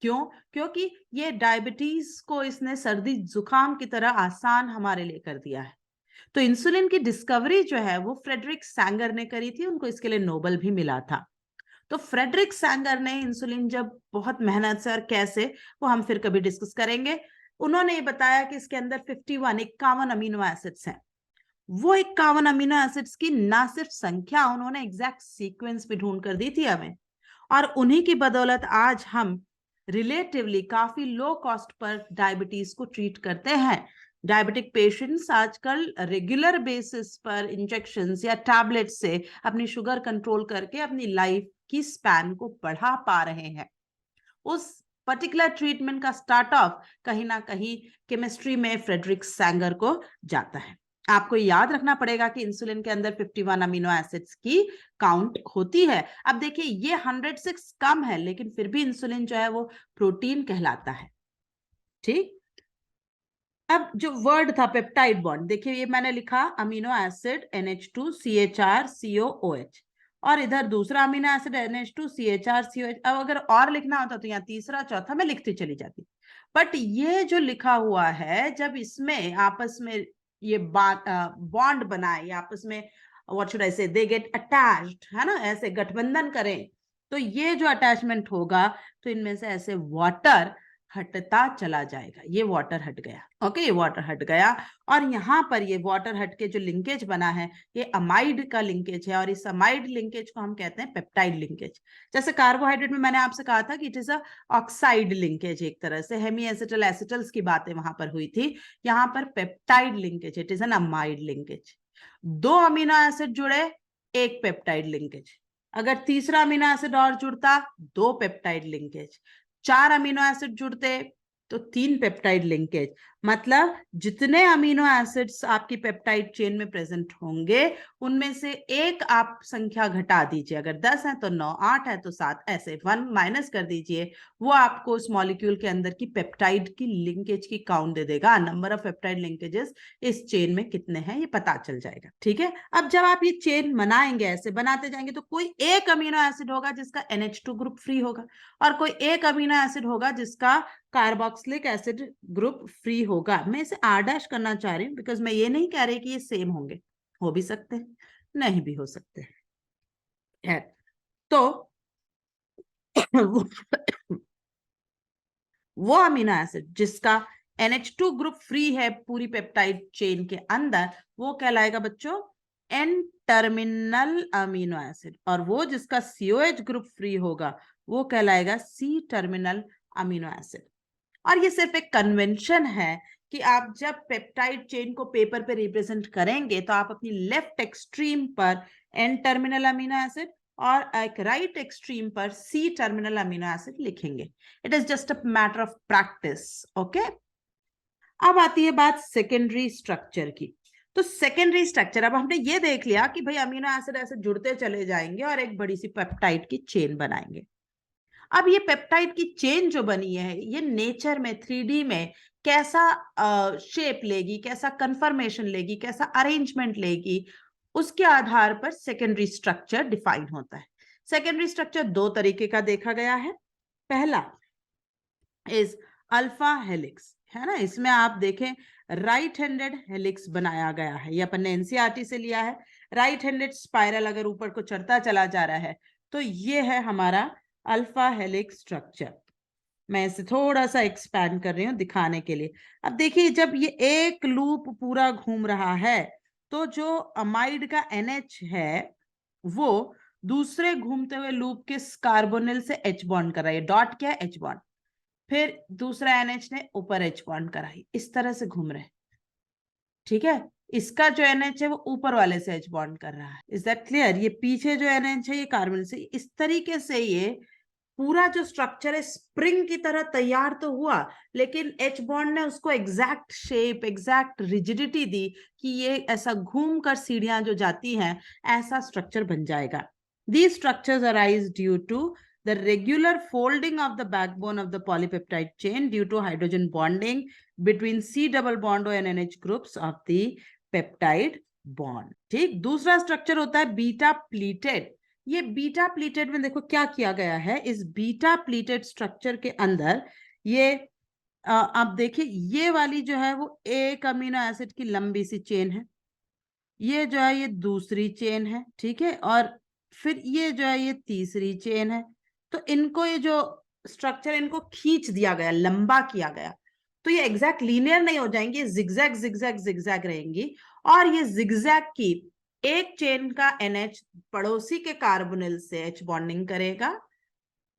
S1: क्यों? क्योंकि ये डायबिटीज को इसने सर्दी जुकाम की तरह आसान हमारे लिए कर दिया है। तो इंसुलिन की डिस्कवरी जो है वो फ्रेडरिक सैंगर ने करी थी, उनको इसके लिए नोबेल भी मिला था। तो फ्रेडरिक सैंगर ने इंसुलिन जब बहुत मेहनत से, और कैसे वो हम फिर कभी डिस्कस करेंगे, उन्होंने ये बताया कि इसके अंदर 51 अमीनो एसिड्स हैं। वो 51 अमीनो एसिड्स की ना सिर्फ संख्या, उन्होंने एग्जैक्ट सीक्वेंस भी ढूंढ कर दी थी हमें, और उन्हीं की बदौलत आज हम रिलेटिवली काफी लो कॉस्ट पर डायबिटीज को ट्रीट करते हैं। डायबिटिक पेशेंट्स आजकल रेगुलर बेसिस पर इंजेक्शंस या टैबलेट से अपनी शुगर कंट्रोल करके अपनी लाइफ की स्पैन को बढ़ा पा रहे हैं। उस पर्टिकुलर ट्रीटमेंट का स्टार्ट ऑफ कहीं ना कहीं केमिस्ट्री में फ्रेडरिक सैंगर को जाता है। आपको याद रखना पड़ेगा कि इंसुलिन के अंदर 51 अमीनो एसिड्स की काउंट होती है। अब देखिए ये 106 कम है, लेकिन फिर भी इंसुलिन जो है वो प्रोटीन कहलाता है। ठीक, अब जो वर्ड था पेप्टाइड बॉन्ड, देखिए ये मैंने लिखा अमीनो एसिड NH2CHR COOH, और इधर दूसरा अमीनो एसिड NH2CHR COH। अब अगर और लिखना होता तो यहाँ तीसरा चौथा मैं लिखती चली जाती, बट ये जो लिखा हुआ है, जब इसमें आपस में ये बॉन्ड बनाए, आपस में व्हाट शुड आई से, दे गेट अटैच्ड, है ना, ऐसे गठबंधन करें, तो ये जो अटैचमेंट होगा तो इनमें से ऐसे वाटर हटता चला जाएगा। ये वाटर हट गया, ओके, ये वाटर हट गया, और यहाँ पर ये वाटर हट के जो लिंकेज बना है ये अमाइड का लिंकेज है, और इस अमाइड लिंकेज को हम कहते हैं पेप्टाइड लिंकेज। जैसे कार्बोहाइड्रेट में मैंने आपसे कहा था कि it is a oxide linkage, एक तरह से हेमी एसिटल एसिटल्स की बातें वहां पर हुई थी। यहाँ पर peptide linkage, it is an amide linkage. दो अमीनो एसिड जुड़े, एक पेप्टाइड लिंकेज। अगर तीसरा अमीनो एसिड और जुड़ता, दो पेप्टाइड लिंकेज। चार अमीनो एसिड जुड़ते तो तीन पेप्टाइड लिंकेज। मतलब जितने अमीनो एसिड्स आपकी पेप्टाइड चेन में प्रेजेंट होंगे उनमें से एक आप संख्या घटा दीजिए, अगर 10 है तो 9, 8 है तो 7, ऐसे 1 माइनस कर दीजिए, वो आपको उस मॉलिक्यूल के अंदर की पेप्टाइड की लिंकेज की काउंट दे देगा। नंबर ऑफ पेप्टाइड लिंकेजेस इस चेन में कितने हैं ये पता चल जाएगा। ठीक है, अब जब आप ये चेन बनाएंगे, ऐसे बनाते जाएंगे, तो कोई एक अमीनो एसिड होगा जिसका NH2 ग्रुप फ्री होगा, और कोई एक अमीनो एसिड होगा जिसका कार्बोक्सिलिक एसिड ग्रुप फ्री होगा। मैं इसे R डैश करना चाह रही हूँ बिकॉज मैं ये नहीं कह रही कि ये सेम होंगे, हो भी सकते हैं, नहीं भी हो सकते हैं। तो वो अमीनो एसिड जिसका NH2 ग्रुप फ्री है पूरी पेप्टाइड चेन के अंदर, वो कहलाएगा बच्चों N टर्मिनल अमीनो एसिड, और वो जिसका COH ग्रुप फ्री होगा वो कहलाएगा C टर्मिनल अमीनो एसिड। और ये सिर्फ एक कन्वेंशन है कि आप जब पेप्टाइड चेन को पेपर पे रिप्रेजेंट करेंगे तो आप अपनी लेफ्ट एक्सट्रीम पर N टर्मिनल अमीनो एसिड और एक राइट एक्सट्रीम पर C टर्मिनल अमीनो एसिड लिखेंगे। It is just a matter of practice, okay. अब आती है बात सेकेंडरी स्ट्रक्चर की। तो सेकेंडरी स्ट्रक्चर, अब हमने ये देख लिया कि भाई अमीनो एसिड ऐसे जुड़ते चले जाएंगे और एक बड़ी सी पेप्टाइड की चेन बनाएंगे। अब ये पेप्टाइड की चेन जो बनी है ये नेचर में 3D में कैसा शेप लेगी, कैसा कंफर्मेशन लेगी, कैसा अरेंजमेंट लेगी, उसके आधार पर सेकेंडरी स्ट्रक्चर डिफाइन होता है। सेकेंडरी स्ट्रक्चर दो तरीके का देखा गया है। पहला इज अल्फा हेलिक्स, है ना, इसमें आप देखें राइट हैंडेड हेलिक्स बनाया गया है, ये अपन ने एनसीईआरटी से लिया है। राइट हैंडेड स्पाइरल अगर ऊपर को चढ़ता चला जा रहा है तो ये है हमारा अल्फा हेलिक्स स्ट्रक्चर। मैं इसे थोड़ा सा एक्सपैंड कर रही हूँ दिखाने के लिए। अब देखिए जब ये एक लूप पूरा घूम रहा है तो जो अमाइड का NH है वो दूसरे घूमते हुए लूप के कार्बोनिल से H बॉन्ड कर रहा है, डॉट क्या है, H बॉन्ड, फिर दूसरा NH ने ऊपर H बॉन्ड कराई, इस तरह से घूम रहे। ठीक है, इसका जो NH है वो ऊपर वाले से H बॉन्ड कर रहा है। Is that clear? ये पीछे जो NH है ये कार्बन से, इस तरीके से ये पूरा जो स्ट्रक्चर है स्प्रिंग की तरह तैयार तो हुआ, लेकिन H बॉन्ड ने उसको एग्जैक्ट शेप, एग्जैक्ट रिजिडिटी दी कि ये ऐसा घूम कर सीढ़ियां जो जाती हैं ऐसा स्ट्रक्चर बन जाएगा। These structures arise due to the regular folding of the backbone of the polypeptide chain due to hydrogen bonding between C double bond O and NH groups of the peptide bond। ठीक, दूसरा structure होता है beta pleated. ये beta pleated में देखो क्या किया गया है, इस बीटा प्लीटेड स्ट्रक्चर के अंदर ये आप देखिए ये वाली जो है वो एक अमीनो एसिड की लंबी सी चेन है, ये जो है ये दूसरी चेन है, ठीक है, और फिर ये जो है ये तीसरी चेन है। तो इनको ये जो स्ट्रक्चर इनको खींच दिया गया, लंबा किया गया, तो ये एग्जैक्ट लीनियर नहीं हो जाएंगे, जिगजैग जिगजैग जिगजैग रहेंगी। और ये जिगजैग की एक चेन का NH पड़ोसी के कार्बोनिल से H बॉन्डिंग करेगा,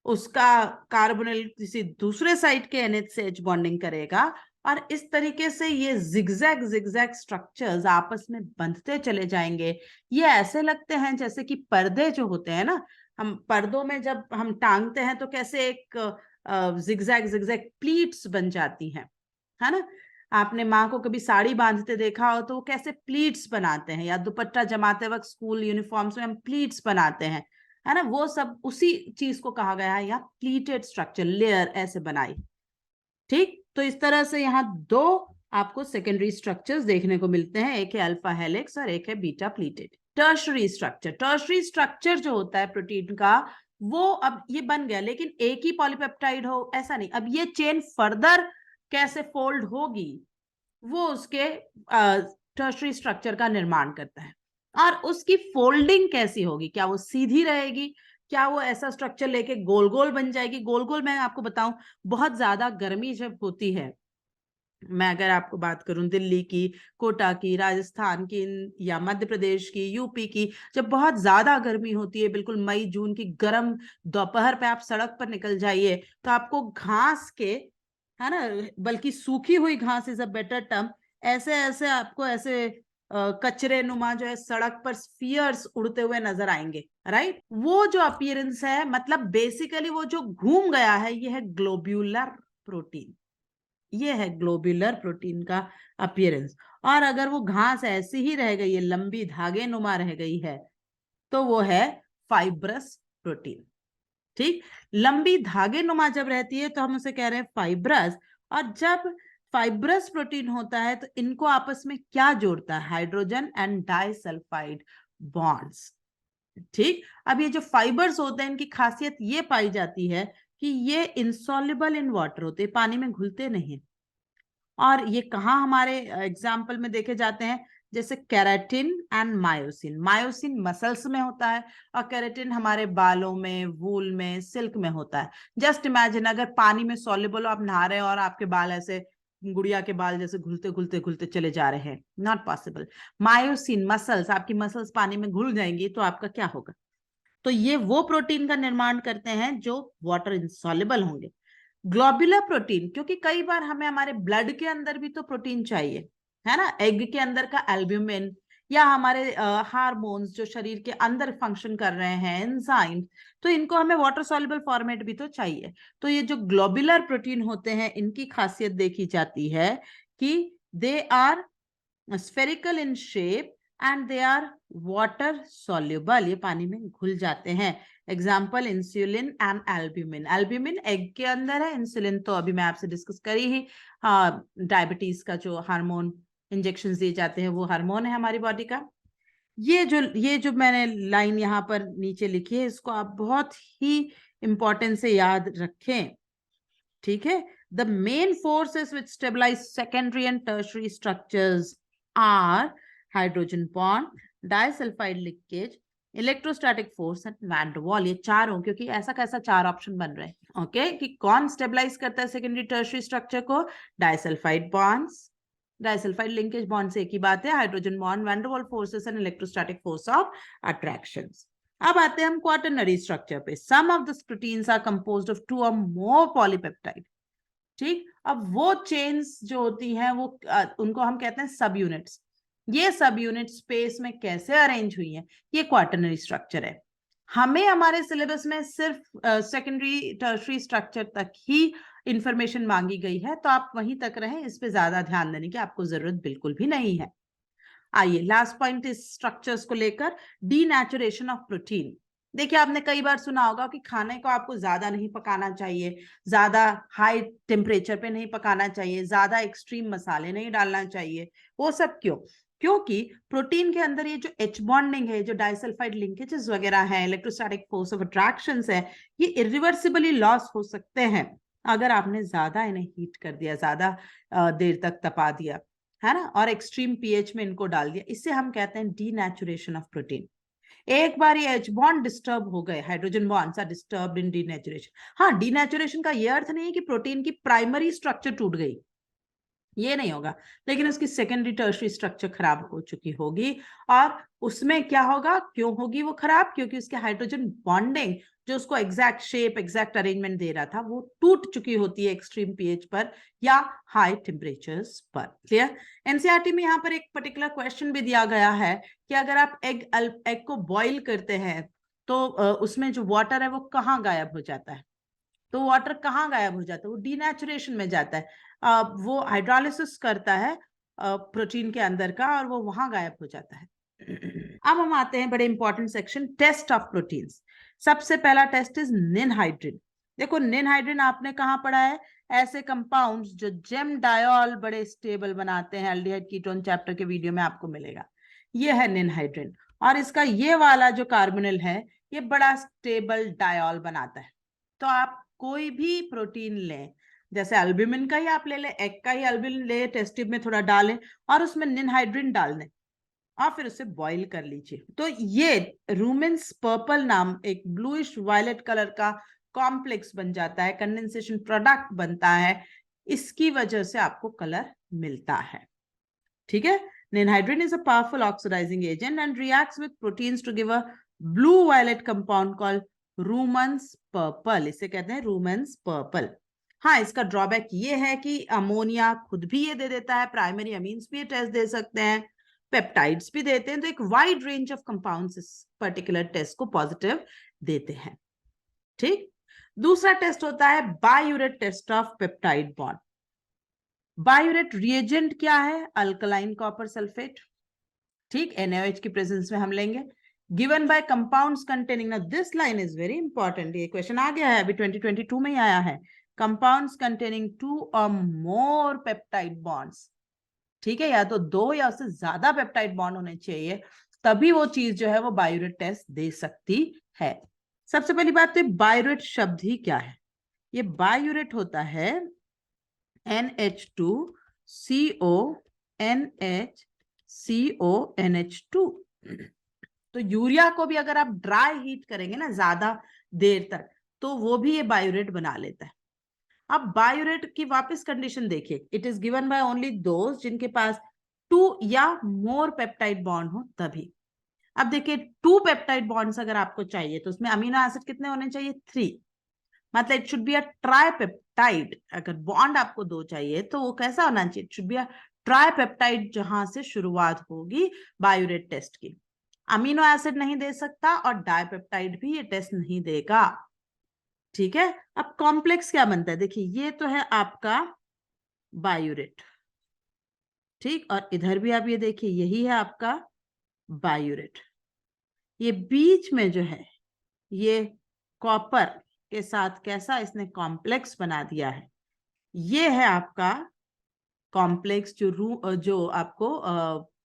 S1: उसका कार्बोनिल किसी दूसरे साइड के NH से H बॉन्डिंग करेगा, और इस तरीके से ये जिगजैग जिगजैग स्ट्रक्चर्स आपस में बंधते चले जाएंगे। ये ऐसे लगते हैं जैसे कि पर्दे जो होते हैं ना, हम पर्दों में जब हम टांगते हैं तो कैसे एक जिगजैग जिगजैग प्लीट्स बन जाती हैं, है ना। आपने माँ को कभी साड़ी बांधते देखा हो तो वो कैसे प्लीट्स बनाते हैं, या दुपट्टा जमाते वक्त स्कूल यूनिफॉर्म्स में हम प्लीट्स बनाते हैं, है ना, वो सब उसी चीज को कहा गया है, या प्लीटेड स्ट्रक्चर, लेयर ऐसे बनाई। ठीक, तो इस तरह से यहाँ दो आपको सेकेंडरी स्ट्रक्चर्स देखने को मिलते हैं, एक है अल्फा हेलिक्स और एक है beta pleated. Tertiary structure, tertiary structure जो होता है प्रोटीन का, वो अब ये बन गया, लेकिन एक ही पॉलीपेप्टाइड हो ऐसा नहीं, अब ये चेन फर्दर कैसे फोल्ड होगी वो उसके टर्शरी स्ट्रक्चर का निर्माण करता है। और उसकी फोल्डिंग कैसी होगी, क्या वो सीधी रहेगी, क्या वो ऐसा स्ट्रक्चर लेके गोल गोल बन जाएगी। गोल गोल मैं आपको बताऊं, बहुत ज्यादा गर्मी जब होती है, मैं अगर आपको बात करूं दिल्ली की, कोटा की, राजस्थान की, या मध्य प्रदेश की, यूपी की, जब बहुत ज्यादा गर्मी होती है, बिल्कुल मई जून की गर्म दोपहर पे आप सड़क पर निकल जाइए तो आपको घास के, है ना, बल्कि सूखी हुई घास इज अ बेटर टर्म, ऐसे ऐसे आपको ऐसे कचरे नुमा जो है सड़क पर स्फीयर्स उड़ते हुए नजर आएंगे, राइट। वो जो अपीयरेंस है, मतलब बेसिकली वो जो घूम गया है, ये है ग्लोब्यूलर प्रोटीन, ये है ग्लोब्यूलर प्रोटीन का अपीयरेंस। और अगर वो घास ऐसी ही रह गई है, लंबी धागे नुमा रह गई है, तो वो है फाइब्रस प्रोटीन। ठीक, लंबी धागे नुमा जब रहती है तो हम उसे कह रहे हैं फाइब्रस। और जब फाइब्रस प्रोटीन होता है तो इनको आपस में क्या जोड़ता है, हाइड्रोजन एंड डाइसल्फाइड बॉन्ड्स। ठीक, अब ये जो फाइबर्स होते हैं, इनकी खासियत ये पाई जाती है कि ये इंसॉल्युबल इन वाटर होते हैं, पानी में घुलते नहीं। और ये कहाँ हमारे एग्जाम्पल में देखे जाते हैं, जैसे keratin and myosin. Myosin muscles में होता है और केराटिन हमारे बालों में, वूल में, सिल्क में होता है। जस्ट इमेजिन अगर पानी में सॉल्युबल आप नहा रहे हो और आपके बाल ऐसे गुड़िया के बाल जैसे घुलते घुलते घुलते चले जा रहे हैं, नॉट पॉसिबल। मायोसिन मसल्स, आपकी मसल्स पानी में घुल जाएंगी तो आपका क्या होगा। तो ये वो प्रोटीन का निर्माण करते हैं जो वाटर इंसॉल्युबल होंगे। ग्लोबुलर प्रोटीन, क्योंकि कई बार हमें हमारे ब्लड के अंदर भी तो प्रोटीन चाहिए, है ना, एग के अंदर का एल्ब्यूमिन, या हमारे हार्मोन्स जो शरीर के अंदर फंक्शन कर रहे हैं, एंजाइम, तो इनको हमें वाटर सॉल्युबल फॉर्मेट भी तो चाहिए। तो ये जो ग्लोबुलर प्रोटीन होते हैं, इनकी खासियत देखी जाती है कि they are spherical in shape and they are water soluble, ये पानी में घुल जाते हैं। Example insulin and albumin. Albumin egg के अंदर है, इंसुलिन तो अभी मैं आपसे डिस्कस करी ही, डायबिटीज का जो हार्मोन इंजेक्शन दिए जाते हैं वो हार्मोन है हमारी बॉडी का। ये जो मैंने लाइन यहाँ पर नीचे लिखी है, इसको आप बहुत ही इंपॉर्टेंट से याद रखें। ठीक है, the main forces which stabilize secondary and tertiary structures are hydrogen bond, disulfide linkage, electrostatic force and van der Waals. ये चार हो, क्योंकि ऐसा कैसा चार ऑप्शन बन रहे हैं। ओके, कि कौन स्टेबलाइज करता है सेकेंडरी टर्शियरी स्ट्रक्चर को, disulphide bonds, disulphide linkage bond से एक ही बात है, hydrogen bond, van der Waals forces and electrostatic force of attractions. अब आते हैं हम क्वाटरनरी स्ट्रक्चर पे। Some of the proteins are composed of 2 or more polypeptide. ठीक, अब वो चेन्स जो होती हैं वो उनको हम कहते हैं सब यूनिट्स। ये सब यूनिट स्पेस में कैसे अरेंज हुई है, ये क्वाटरनरी स्ट्रक्चर है। हमें हमारे सिलेबस में सिर्फ सेकेंडरी टर्शरी स्ट्रक्चर तक ही इंफॉर्मेशन मांगी गई है, तो आप वहीं तक रहें, इस पे ज्यादा ध्यान देने की आपको जरूरत बिल्कुल भी नहीं है। आइए लास्ट पॉइंट इस स्ट्रक्चर्स को लेकर, डीनेचुरेशन ऑफ प्रोटीन। देखिए, आपने कई बार सुना होगा कि खाने को आपको ज्यादा नहीं पकाना चाहिए, ज्यादा हाई टेम्परेचर पे नहीं पकाना चाहिए, ज्यादा एक्सट्रीम मसाले नहीं डालना चाहिए। वो सब क्यों? क्योंकि प्रोटीन के अंदर ये जो एच बॉन्डिंग है, जो डाइसल्फाइड लिंकेजेस वगैरह है, इलेक्ट्रोस्टैटिक फोर्स ऑफ अट्रैक्शंस है, ये इरिवर्सिबली लॉस हो सकते हैं अगर आपने ज्यादा इन्हें हीट कर दिया, ज्यादा देर तक तपा दिया, है ना, और एक्सट्रीम पीएच में इनको डाल दिया। इससे हम कहते हैं डीनेचुरेशन ऑफ प्रोटीन। एक बार ये एच बॉन्ड डिस्टर्ब हो गए, hydrogen bonds are disturbed in denaturation. हाँ, डीनेचुरेशन का ये अर्थ नहीं है कि प्रोटीन की प्राइमरी स्ट्रक्चर टूट गई, ये नहीं होगा, लेकिन उसकी सेकेंडरी टर्शरी स्ट्रक्चर खराब हो चुकी होगी। और उसमें क्या होगा, क्यों होगी वो खराब? क्योंकि उसके हाइड्रोजन बॉन्डिंग जो उसको exact shape, exact arrangement they रहा था, वो टूट चुकी होती है एक्सट्रीम पीएच पर या हाई टेम्परेचर्स पर। क्लियर? एनसीईआरटी में यहाँ पर एक पर्टिकुलर क्वेश्चन भी दिया गया है कि अगर आप एग को बॉइल करते हैं तो उसमें जो वाटर है वो कहाँ गायब हो जाता है? तो वाटर कहाँ गायब हो जाता है? वो डीनेचुरेशन में जाता है। वो हाइड्रोलिसिस करता है प्रोटीन के अंदर का, और वो वहां गायब हो जाता है। अब हम आते हैं बड़े important section, test of proteins. सबसे पहला टेस्ट इज निनहाइड्रिन। देखो निनहाइड्रिन आपने कहाँ पढ़ा है? ऐसे कंपाउंड्स जो जेम डायोल बड़े स्टेबल बनाते हैं, एल्डिहाइड कीटोन चैप्टर के वीडियो में आपको मिलेगा। ये है निनहाइड्रिन, और इसका ये वाला जो कार्बोनिल है ये बड़ा स्टेबल डायोल बनाता है। तो आप कोई भी प्रोटीन लें, जैसे अल्ब्यूमिन का ही आप ले लें, एग का ही अल्ब्यूमिन ले, टेस्ट ट्यूब में थोड़ा डालें और उसमें निनहाइड्रिन डाल दें और फिर उसे बॉईल कर लीजिए, तो ये रूमेंस पर्पल नाम एक ब्लूइश वायलेट कलर का कॉम्प्लेक्स बन जाता है, कंडेंसेशन प्रोडक्ट बनता है, इसकी वजह से आपको कलर मिलता है। ठीक है, ninhydrin is a powerful oxidising agent and reacts with proteins to give a blue violet compound called Ruhemann's purple. इसे कहते हैं रूमेंस पर्पल। हाँ, इसका ड्रॉबैक ये है कि अमोनिया खुद भी ये दे देता है, प्राइमरी अमीन्स भी ये टेस्ट दे सकते हैं, पेप्टाइड्स भी देते हैं, तो एक वाइड रेंज ऑफ कंपाउंड्स इस पर्टिकुलर टेस्ट को पॉजिटिव देते हैं। ठीक, दूसरा टेस्ट होता है biuret test of peptide bond. Biuret reagent क्या है? Alkaline copper sulphate. ठीक, NaOH की प्रेजेंस में हम लेंगे, गिवन बाय कंपाउंड्स कंटेनिंग, ना this line is very important, ये क्वेश्चन आ गया है अभी 2022 में ही आया है, compounds containing 2 or more peptide bonds. ठीक है, या तो 2 या उससे ज्यादा पेप्टाइड बॉन्ड होने चाहिए, तभी वो चीज जो है वो बायूरेट टेस्ट दे सकती है। सबसे पहली बात तो बायूरेट शब्द ही क्या है? ये बायूरेट होता है NH2CO NH2। तो यूरिया को भी अगर आप ड्राई हीट करेंगे ना ज्यादा देर तक, तो वो भी ये बायूरेट बना लेता है। अब बायूरेट की वापस कंडीशन देखिए, it is given by only those जिनके पास 2 या मोर पेप्टाइड बॉन्ड हो तभी। अब देखिए 2 पेप्टाइड बॉन्ड्स अगर आपको चाहिए तो उसमें अमीनो एसिड कितने होने चाहिए? 3, मतलब it should be a tripeptide. अगर बॉन्ड आपको 2 चाहिए तो वो कैसा होना चाहिए? It should be a tripeptide, जहां से शुरुआत होगी बायूरेट टेस्ट की। अमीनो एसिड नहीं दे सकता और डाइपेप्टाइड भी ये टेस्ट नहीं देगा। ठीक है, अब कॉम्प्लेक्स क्या बनता है? देखिए ये तो है आपका बायूरेट, ठीक, और इधर भी आप ये देखिए यही है आपका बायूरेट। ये बीच में जो है ये कॉपर के साथ कैसा इसने कॉम्प्लेक्स बना दिया है, ये है आपका कॉम्प्लेक्स जो आपको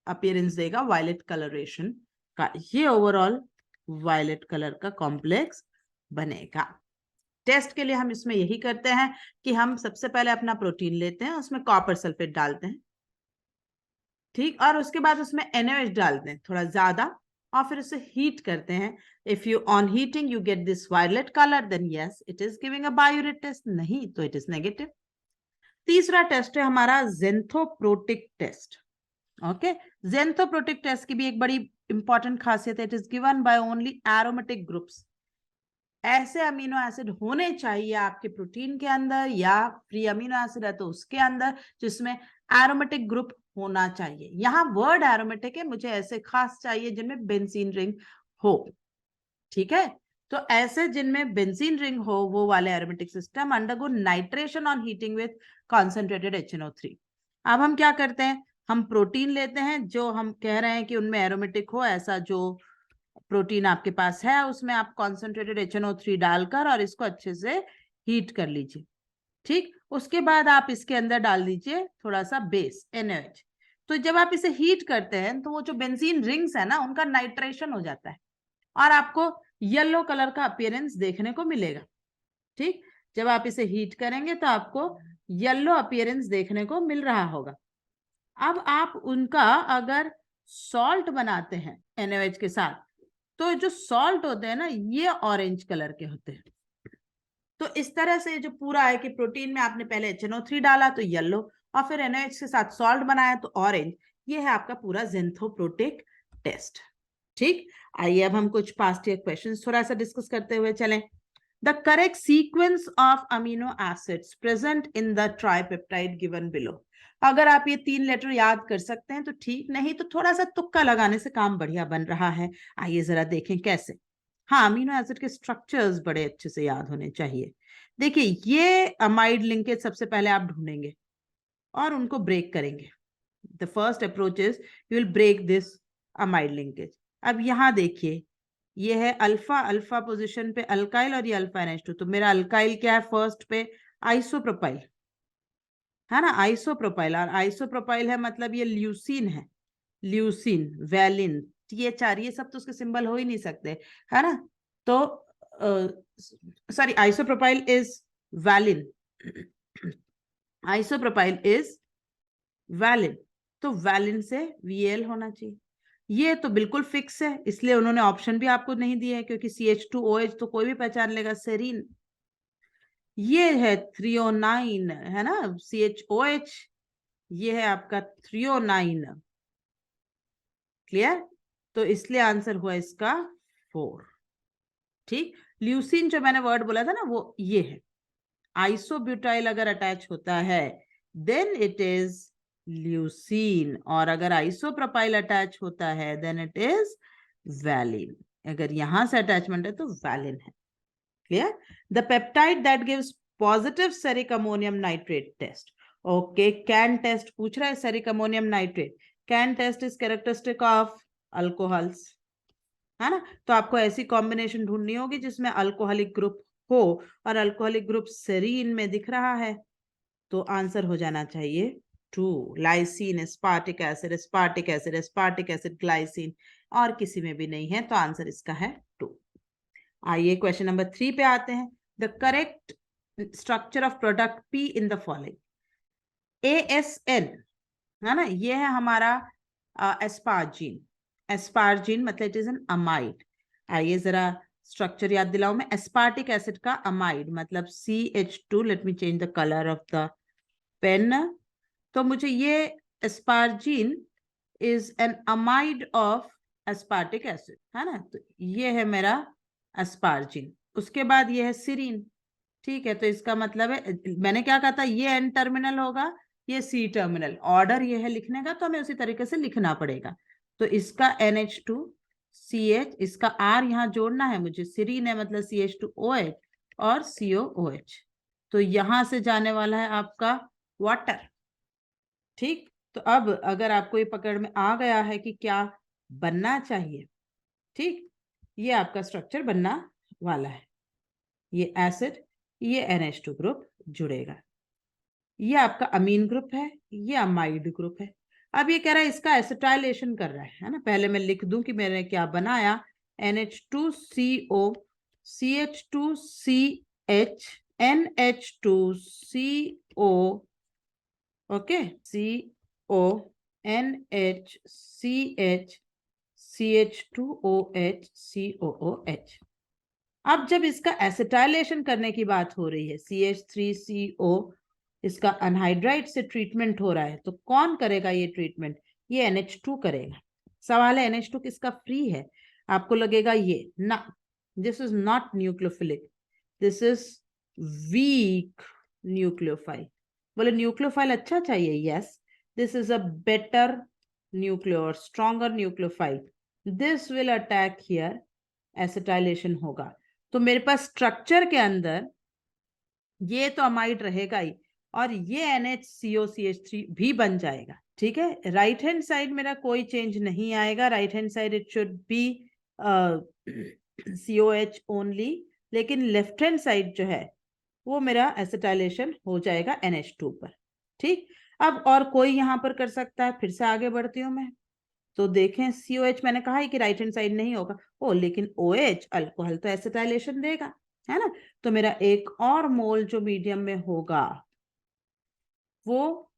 S1: अपीयरेंस देगा वायलेट कलरेशन का। ये ओवरऑल वायलेट कलर का कॉम्प्लेक्स बनेगा। टेस्ट के लिए हम इसमें यही करते हैं कि हम सबसे पहले अपना प्रोटीन लेते हैं, उसमें कॉपर सल्फेट डालते हैं, ठीक, और उसके बाद उसमें NaOH डालते हैं थोड़ा ज्यादा, और फिर उसे हीट करते हैं। If you on heating you get this violet colour, then yes it is giving a biuret test, नहीं तो इट इज नेगेटिव। तीसरा टेस्ट है हमारा xanthoproteic test. Okay, xanthoproteic test की भी एक बड़ी इंपॉर्टेंट खासियत है, it is given by only aromatic groups. ऐसे अमीनो एसिड होने चाहिए आपके प्रोटीन के अंदर, या फ्री अमीनो एसिड है तो उसके अंदर, जिसमें एरोमेटिक ग्रुप होना चाहिए। यहां वर्ड एरोमेटिक है, मुझे ऐसे खास चाहिए जिनमें बेंजीन रिंग हो। ठीक है, तो ऐसे जिनमें बेंजीन रिंग हो वो वाले aromatic system undergo nitration on heating with concentrated HNO3। अब हम क्या करते हैं, हम प्रोटीन लेते हैं जो हम कह रहे हैं कि उनमें एरोमेटिक हो, ऐसा जो प्रोटीन आपके पास है उसमें आप कॉन्सेंट्रेटेड HNO3 डालकर और इसको अच्छे से हीट कर लीजिए। ठीक, उसके बाद आप इसके अंदर डाल दीजिए थोड़ा सा बेस NaOH। तो जब आप इसे हीट करते हैं तो वो जो बेंजीन रिंग्स है ना उनका नाइट्रेशन हो जाता है और आपको येलो कलर का अपीयरेंस देखने को मिलेगा। ठीक, जब आप इसे हीट करेंगे तो आपको येलो अपीयरेंस देखने को मिल रहा होगा। अब आप उनका अगर सॉल्ट बनाते हैं NaOH के साथ, तो जो सॉल्ट होते हैं ना ये ऑरेंज कलर के होते हैं। तो इस तरह से जो पूरा है कि प्रोटीन में आपने पहले HNO3 डाला तो येलो, और फिर NaOH के साथ सॉल्ट बनाया तो ऑरेंज। ये है आपका पूरा जेंथोप्रोटिक टेस्ट। ठीक, आइए अब हम कुछ पास्ट ईयर क्वेश्चंस थोड़ा सा डिस्कस करते हुए चलें। The correct sequence of amino acids present in the tripeptide given below. अगर आप ये 3 लेटर याद कर सकते हैं तो ठीक, नहीं तो थोड़ा सा तुक्का लगाने से काम बढ़िया बन रहा है। आइए जरा देखें कैसे। हाँ, अमीनो एसिड के स्ट्रक्चर्स बड़े अच्छे से याद होने चाहिए। देखिए ये अमाइड लिंकेज सबसे पहले आप ढूंढेंगे, और उनको ब्रेक करेंगे। The first approach is you will break this amide linkage. अब यहाँ देखिए, ये है अल्फा, अल्फा पोजीशन पे अल्काइल और ये अल्फा NH2। तो मेरा अल्काइल क्या है फर्स्ट पे? आइसोप्रोपाइल, है ना, आइसोप्रोपाइल। और आइसोप्रोपाइल है मतलब ये ल्यूसीन है, ल्यूसीन, वैलिन, THR, ये सब तो उसके सिंबल हो ही नहीं सकते, है ना। तो sorry, isopropyl is valine, isopropyl is valine, तो वैलिन से VAL होना चाहिए। ये तो बिल्कुल फिक्स है, इसलिए उन्होंने ऑप्शन भी आपको नहीं दिया है, क्योंकि CH2OH तो कोई भी पहचान लेगा, सेरीन। ये है 309, है ना, CHOH, ये है आपका 309। क्लियर? तो इसलिए आंसर हुआ इसका 4। ठीक, ल्यूसीन जो मैंने वर्ड बोला था ना, वो ये है। आइसोब्यूटाइल अगर अटैच होता है देन इट इज ल्यूसीन, और अगर आइसोप्रोपाइल अटैच होता है देन इट इज वैलिन। अगर यहां से अटैचमेंट है तो वैलिन है। Clear? The peptide that gives positive ceric ammonium nitrate test. Okay, CAN test पूछ रहा है, ceric ammonium nitrate. CAN test is characteristic of alcohols, है ना। तो आपको ऐसी कॉम्बिनेशन ढूंढनी होगी जिसमें अल्कोहलिक ग्रुप हो, और अल्कोहलिक ग्रुप सेरीन में दिख रहा है, तो आंसर हो जाना चाहिए 2। Lysine, aspartic acid, aspartic acid, aspartic acid, glycine, और किसी में भी नहीं है, तो आंसर इसका है 2। आइए क्वेश्चन नंबर 3 पे आते हैं। The correct structure of product P in the following. ASN, है ना, ये है हमारा एस्पार्जिन। एस्पार्जिन मतलब इट इज एन अमाइड। आइए जरा स्ट्रक्चर याद दिलाओ मैं। एस्पार्टिक एसिड का अमाइड मतलब CH2। Let me change the colour of the pen. तो मुझे ये asparagine is an amide of aspartic acid, है ना। तो ये है मेरा एस्पार्जिन। उसके बाद ये है सीरीन। ठीक है, तो इसका मतलब है, मैंने क्या कहा था, ये N टर्मिनल होगा, ये C टर्मिनल। ऑर्डर ये है लिखने का, तो हमें उसी तरीके से लिखना पड़ेगा। तो इसका NH2CH, इसका R यहाँ जोड़ना है मुझे, सीरीन है मतलब CH2OH और COOH। तो यहां से जाने वाला है आपका वाटर। ठीक, तो अब अगर आपको ये पकड़ में आ गया है कि क्या बनना चाहिए, ठीक, ये आपका स्ट्रक्चर बनना वाला है। ये एसिड, ये NH2 ग्रुप जुड़ेगा, ये आपका अमीन ग्रुप है, ये अमाइड ग्रुप है। अब ये कह रहा है इसका एसिटाइलेशन कर रहा है ना। पहले मैं लिख दूं कि मैंने क्या बनाया। NH2CO, CH2CH, NH2CO, okay, CO, NHCH, CH2OH, COOH। अब जब इसका एसिटाइलेशन करने की बात हो रही है, CH3CO, इसका अनहाइड्राइड से ट्रीटमेंट हो रहा है, तो कौन करेगा ये ट्रीटमेंट? ये NH2 करेगा। सवाल है NH2 किसका फ्री है? आपको लगेगा ये ना, this is not nucleophilic, this is weak nucleophile. बोले न्यूक्लियोफाइल अच्छा चाहिए, yes, this is a better nucleo, stronger nucleophile, this will attack here, acetylation होगा। तो मेरे पास स्ट्रक्चर के अंदर ये तो अमाइड रहेगा ही, और ये NHCOCH3 भी बन जाएगा। ठीक है, राइट हैंड साइड मेरा कोई चेंज नहीं आएगा, right hand side it should be COH only, लेकिन लेफ्ट हैंड साइड जो है वो मेरा एसिटाइलेशन हो जाएगा NH2 पर। ठीक, अब और कोई यहां पर कर सकता है, फिर से आगे बढ़ती हूँ मैं। तो देखें, COH मैंने कहा है कि राइट हैंड साइड नहीं होगा, ओ लेकिन OH अल्कोहल तो एसिटाइलेशन देगा, है ना। तो मेरा एक और मोल जो मीडियम में होगा वो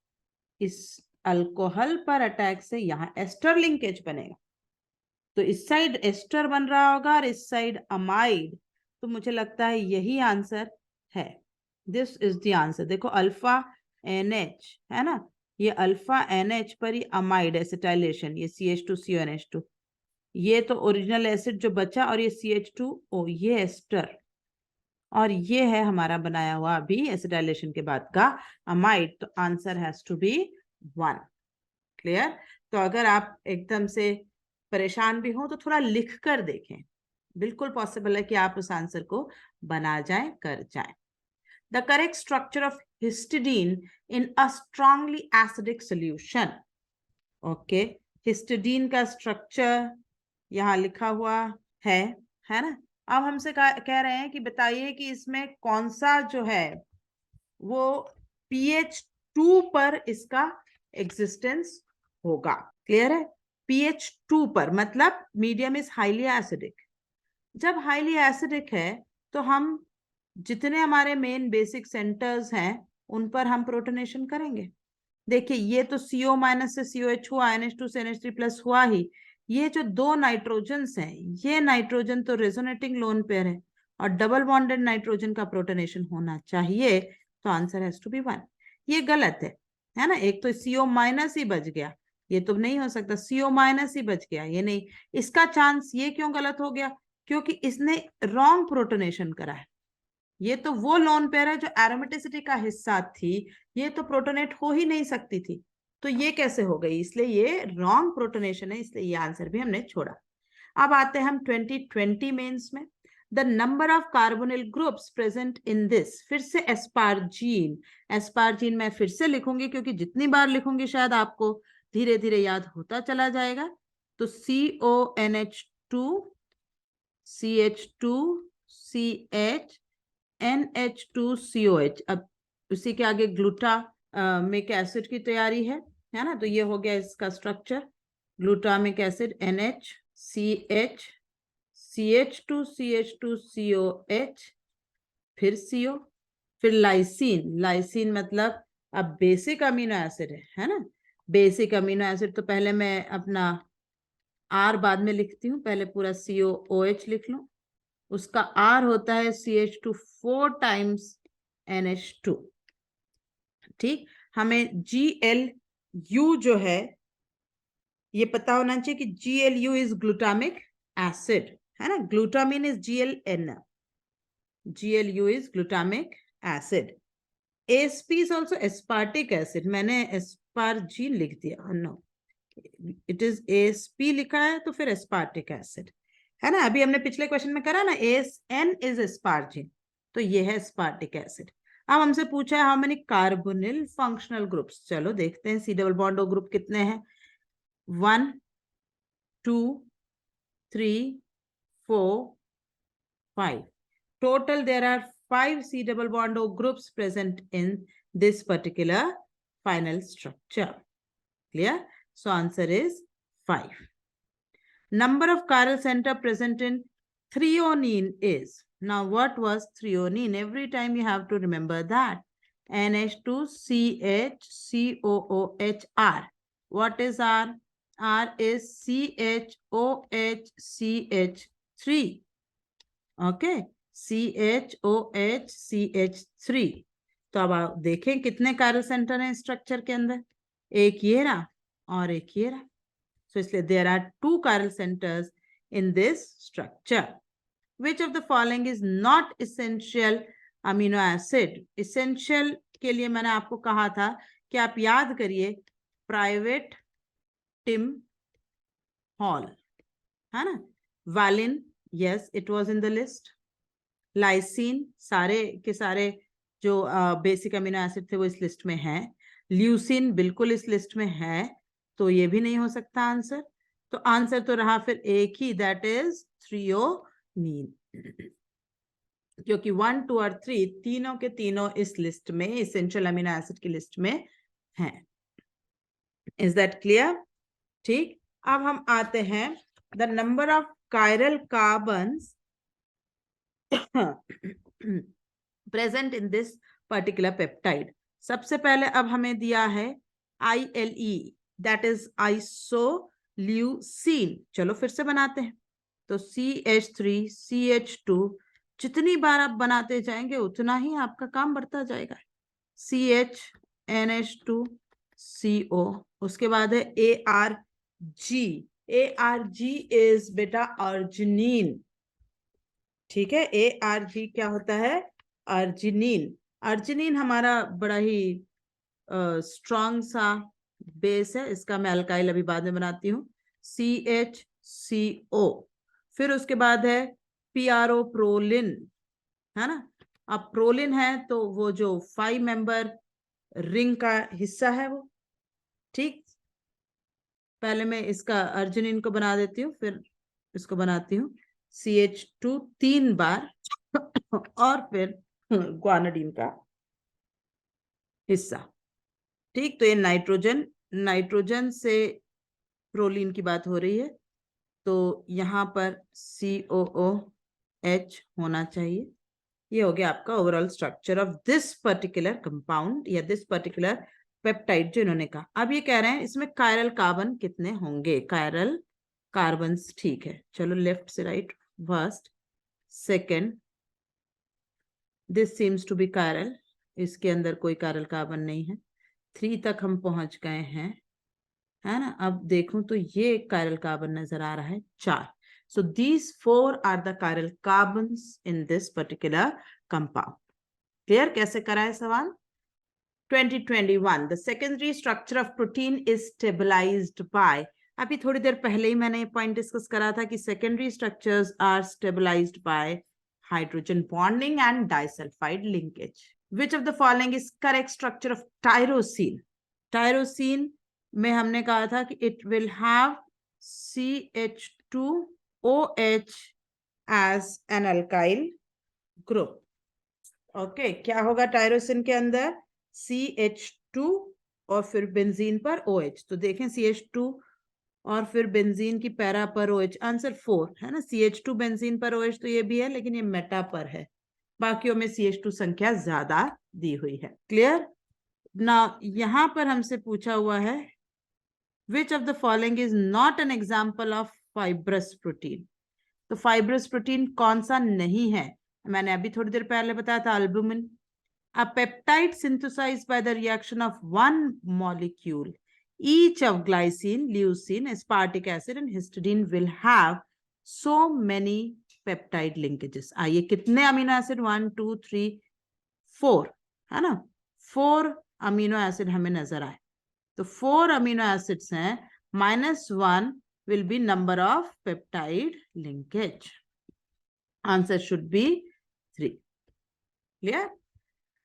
S1: इस अल्कोहल पर अटैक से यहाँ एस्टर लिंकेज बनेगा। तो इस साइड एस्टर बन रहा होगा और इस साइड अमाइड। तो मुझे लगता है यही आंसर है, दिस इज द आंसर। देखो अल्फा NH, है ना, ये अल्फा NH पर ही अमाइड एसिटाइलेशन, ये CH2CONH2, ये तो ओरिजिनल एसिड जो बचा, और ये CH2O, ये एस्टर, और ये है हमारा बनाया हुआ अभी एसिटाइलेशन के बाद का अमाइड। तो answer has to be 1। Clear? तो अगर आप एकदम से परेशान भी हो तो थोड़ा लिख कर देखें, बिल्कुल पॉसिबल है कि आप उस आंसर को बना जाए, कर जाए। The correct structure of histidine in a strongly acidic solution. Okay, histidine का स्ट्रक्चर यहाँ लिखा हुआ है ना। अब हमसे कह रहे हैं कि बताइए कि इसमें कौन सा जो है वो pH 2 पर इसका एग्जिस्टेंस होगा। क्लियर है? pH 2 पर मतलब मीडियम इज हाईली एसिडिक। जब हाईली एसिडिक है तो हम जितने हमारे मेन बेसिक सेंटर्स हैं उन पर हम प्रोटोनेशन करेंगे। देखिए ये तो CO माइनस से COH हुआ, NH2 से NH3 प्लस हुआ ही। ये जो दो नाइट्रोजन्स हैं, ये नाइट्रोजन तो रेजोनेटिंग लोन पेयर है और डबल बॉन्डेड नाइट्रोजन का प्रोटोनेशन होना चाहिए, तो आंसर हैज टू बी 1। ये गलत है ना। एक तो CO माइनस ही बच गया, ये तो नहीं हो सकता। CO माइनस ही बच गया, ये नहीं। इसका चांस ये क्यों गलत हो गया? क्योंकि इसने रॉन्ग प्रोटोनेशन करा है। ये तो वो लोन पेयर है जो एरोमेटिसिटी का हिस्सा थी, ये तो प्रोटोनेट हो ही नहीं सकती थी, तो ये कैसे हो गई? इसलिए ये रॉन्ग प्रोटोनेशन है, इसलिए ये आंसर भी हमने छोड़ा। अब आते हैं हम 2020 मेंस में। The number of carbonyl groups present in this, फिर से एस्पार्जीन। एस्पार्जीन मैं फिर से लिखूंगी क्योंकि जितनी बार लिखूंगी शायद आपको धीरे धीरे याद होता चला जाएगा। तो CONH2 CH2 CH NH2COH। अब उसी के आगे ग्लूटामिक एसिड की तैयारी है ना। तो ये हो गया इसका structure, glutamic acid NHCH CH2 CH2 COH, फिर CO, फिर लाइसिन। लाइसिन मतलब अब बेसिक अमीनो एसिड है ना। बेसिक अमीनो एसिड तो पहले मैं अपना R बाद में लिखती हूँ, पहले पूरा COOH लिख लूं। उसका R होता है CH2 4 टाइम्स NH2। ठीक, हमें GLU जो है ये पता होना चाहिए कि GLU इज ग्लूटामिक एसिड, है ना। Glutamine is GLN, GLU is glutamic acid. ASP is also aspartic acid, मैंने एस्पार्जीन लिख दिया, नो इट इज ASP लिखा है तो फिर एस्पार्टिक एसिड, है ना। अभी हमने पिछले क्वेश्चन में करा ना, ASN इज एस्पार्जिन, तो ये है एस्पार्टिक एसिड। अब हमसे पूछा है how many carbonyl functional groups. चलो देखते हैं सी डबल बॉन्ड ग्रुप कितने हैं। 1 2 3 4 5 total there are 5 C double bond O groups present in this particular final structure. Clear? So answer is 5. Number of chiral center present in threonine is, now what was threonine? Every time you have to remember that. NH2CHCOOHR. What is R? R is CHOHCH3. Okay, CHOHCH3। तो अब आप देखें कितने chiral center हैं structure के अंदर, एक ये रहा और एक ये रहा। So इसलिए there are 2 chiral centers in this structure. Which of the following is not essential amino acid? Essential के लिए मैंने आपको कहा था कि आप याद करिए प्राइवेट टिम हॉल, है ना। वालिन, yes it was in the list. Lysine सारे के सारे जो बेसिक अमीनो एसिड थे वो इस लिस्ट में हैं। ल्यूसिन बिल्कुल इस लिस्ट में है, तो ये भी नहीं हो सकता आंसर। तो आंसर तो रहा फिर एक ही, दैट इज थ्रियोनीन, क्योंकि 1 2 और 3 तीनों के तीनों इस लिस्ट में, एसेंशियल अमीनो एसिड की लिस्ट में हैं। Is that clear? ठीक, अब हम आते हैं the number of chiral carbons present in this particular peptide. सबसे पहले अब हमें दिया है ILE, दैट इज आइसोल्यूसिन। चलो फिर से बनाते हैं। तो CH3 CH2, जितनी बार आप बनाते जाएंगे उतना ही आपका काम बढ़ता जाएगा। CH NH2 CO, उसके बाद है ARG। ARG इज बेटा अर्जिनिन, ठीक है। ARG क्या होता है? अर्जिनिन। अर्जिनिन हमारा बड़ा ही स्ट्रॉन्ग सा बेस है, इसका मैं अल्काइल अभी बाद में बनाती हूँ। CHCO, फिर उसके बाद है PRO प्रोलिन, है ना। अब प्रोलिन है तो वो जो 5 मेंबर रिंग का हिस्सा है वो, ठीक। पहले मैं इसका अर्जिनिन को बना देती हूँ, फिर इसको बनाती हूँ CH2 3 बार और फिर ग्वानिडीन का हिस्सा, ठीक। तो ये नाइट्रोजन से प्रोलीन की बात हो रही है, तो यहाँ पर COOH होना चाहिए। ये हो गया आपका overall structure of this particular compound या दिस पर्टिकुलर पेप्टाइड जो इन्होंने कहा। अब ये कह रहे हैं इसमें कायरल कार्बन कितने होंगे, कायरल कार्बन्स, ठीक है। चलो लेफ्ट से right, first second, this seems to be chiral, इसके अंदर कोई कायरल कार्बन नहीं है। 3 तक हम पहुंच गए हैं, है ना। अब देखूं तो ये एक कायरल कार्बन नजर आ रहा है 4। So these 4 are the chiral carbons in this particular compound. Clear? कैसे करा है सवाल? 2021. The secondary structure of protein is stabilized by. अभी थोड़ी देर पहले ही मैंने पॉइंट डिस्कस करा था कि secondary structures are stabilized by hydrogen bonding and disulfide linkage. Which of the following is correct structure of tyrosine? Tyrosine में हमने कहा था कि it will have CH2OH as an alkyl group. Okay, क्या होगा टायरोसिन के अंदर? CH2 और फिर बेंजीन पर OH। तो देखें CH2 और फिर बेंजीन की पैरा पर OH, आंसर 4 है ना। CH2 बेंजीन पर OH तो ये भी है, लेकिन ये मेटा पर है, बाकियों में CH2 संख्या ज्यादा दी हुई है। क्लियर ना। यहां पर हमसे पूछा हुआ है which of the following is not an example of fibrous protein? तो फाइब्रस प्रोटीन कौन सा नहीं है? मैंने अभी थोड़ी देर पहले बताया था, albumin. A peptide synthesized by the reaction of one molecule each of glycine, leucine, aspartic acid and histidine will have so many peptide linkages. आइए कितने अमीनो एसिड? 1 2 3 4, है ना। 4 अमीनो एसिड हमें नजर आए, तो 4 अमीनो एसिड्स हैं, -1 will be number of peptide linkage. Answer should be 3. Clear?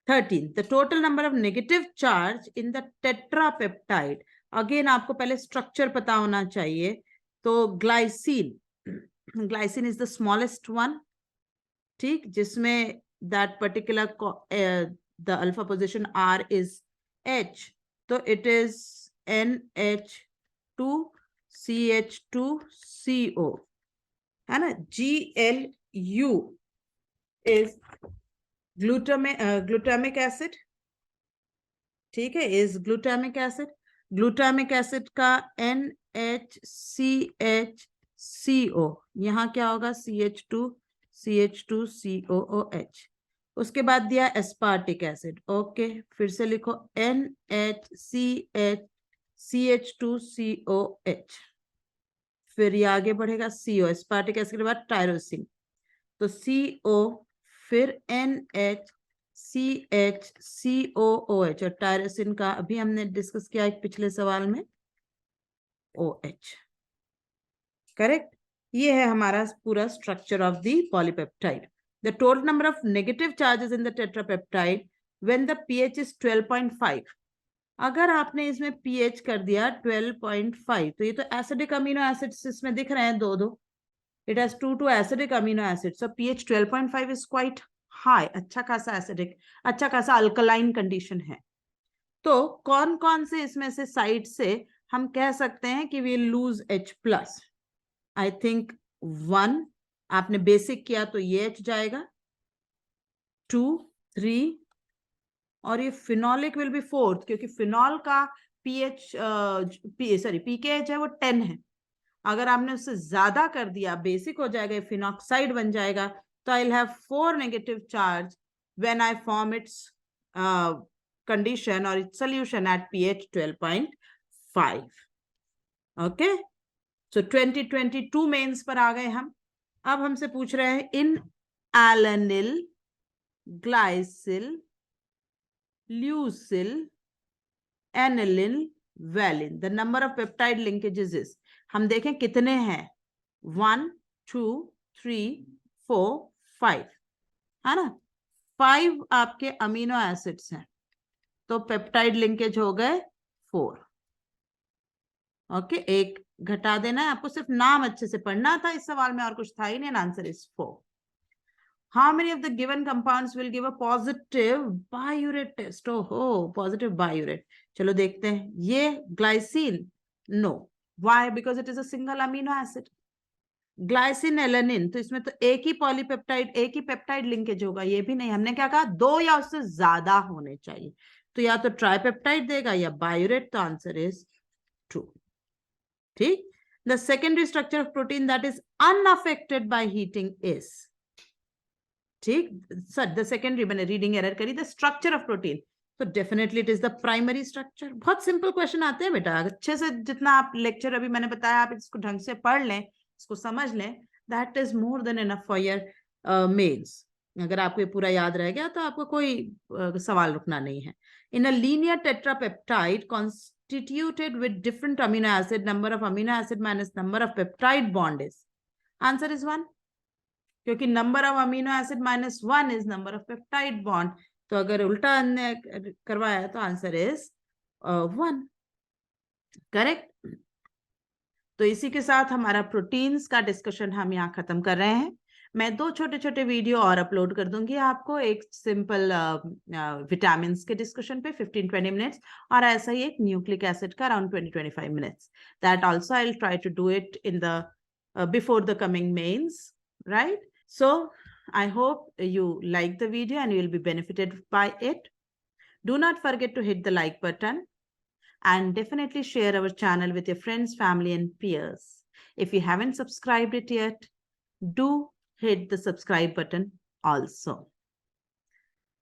S1: 13. The total number of negative charge in the tetrapeptide. Again आपको पहले स्ट्रक्चर पता होना चाहिए। तो glycine is the smallest one, ठीक, जिसमें that particular the alpha position R is H, तो it is NH2CH2CO, है ना। GLU is glutamic acid, ठीक है, is glutamic acid। Glutamic acid का NHCHCO, यहाँ क्या होगा? CH2COOH। उसके बाद दिया एस्पार्टिक एसिड, ओके, फिर से लिखो NHCHCH2COH। फिर ये आगे बढ़ेगा CO, एस्पार्टिक एसिड के बाद टायरोसिन, तो CO, फिर NHCHCOOH, और टायरोसिन का अभी हमने डिस्कस किया एक पिछले सवाल में, OH। करेक्ट। ये है हमारा पूरा structure of the polypeptide. The total number of negative charges in the tetrapeptide when the pH is 12.5। अगर आपने इसमें pH कर दिया 12.5, तो ये तो एसिडिक अमीनो एसिड्स इसमें दिख रहे हैं दो दो। It has 2 acidic amino acids. So pH 12.5 is quite high. अच्छा खासा acidic, अच्छा खासा alkaline condition है। तो कौन कौन से इसमें से साइड से हम कह सकते हैं कि we lose H+? I think 1 आपने बेसिक किया तो ये H जाएगा, 2 3, और ये फिनोलिक विल बी 4th, क्योंकि फिनॉल का pKh है वो 10 है। अगर आपने उससे ज्यादा कर दिया, बेसिक हो जाएगा, फिनॉक्साइड बन जाएगा, तो I will have 4 negative charge when I form its condition और its solution at pH 12.5। Okay, so 2022 Mains पर आ गए हम। अब हमसे पूछ रहे हैं in alanyl, glycyl, leucyl, aniline, valine, the number of peptide linkages is. हम देखें कितने हैं, 1 2 3 4 5, है ना। 5 आपके अमीनो एसिड्स हैं, तो पेप्टाइड लिंकेज हो गए 4। ओके, एक घटा देना है आपको, सिर्फ नाम अच्छे से पढ़ना था इस सवाल में, और कुछ था ही नहीं। Answer is 4। How many of the given compounds will give a positive biuret test? Oh, positive biuret. चलो देखते हैं। ये glycine, no. Why? Because it is a single amino acid. Glycine alanine, तो इसमें तो एक ही पॉलीपेप्टाइड, एक ही पेप्टाइड लिंकेज होगा, ये भी नहीं। हमने क्या कहा, 2 या उससे ज्यादा होने चाहिए, तो या तो ट्राइपेप्टाइड देगा या बायोरेट, तो आंसर इज ट्रू। ठीक। The secondary structure of protein that is unaffected by heating is, ठीक सर, द सेकेंडरी, मैंने रीडिंग एरर करी, द स्ट्रक्चर ऑफ प्रोटीन, तो definitely it is the primary structure. बहुत सिंपल क्वेश्चन आते हैं बेटा, अच्छे से जितना आप लेक्चर अभी मैंने बताया आप इसको ढंग से पढ़ लें, इसको समझ लें, that is more than enough for your mains. अगर आपको ये पूरा याद रह गया तो आपको कोई सवाल रुकना नहीं है। In a linear tetrapeptide constituted with different amino acid, number of amino acid minus number of peptide bond is, answer is 1, क्योंकि number of amino acid minus 1 is number of peptide bond. तो अगर उल्टा हमने करवाया तो answer is 1, correct. तो इसी के साथ हमारा प्रोटीन्स का डिस्कशन हम यहाँ खत्म कर रहे हैं। मैं 2 छोटे छोटे वीडियो और अपलोड कर दूंगी आपको, एक सिंपल विटामिन के डिस्कशन पे 15-20 मिनट्स, और ऐसा ही एक न्यूक्लिक एसिड का around 20-25 minutes. That also I will try to do it in the before the coming mains, right? So I hope you like the video and you will be benefited by it. Do not forget to hit the like button and definitely share our channel with your friends, family and peers. If you haven't subscribed it yet, do hit the subscribe button also.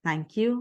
S1: Thank you.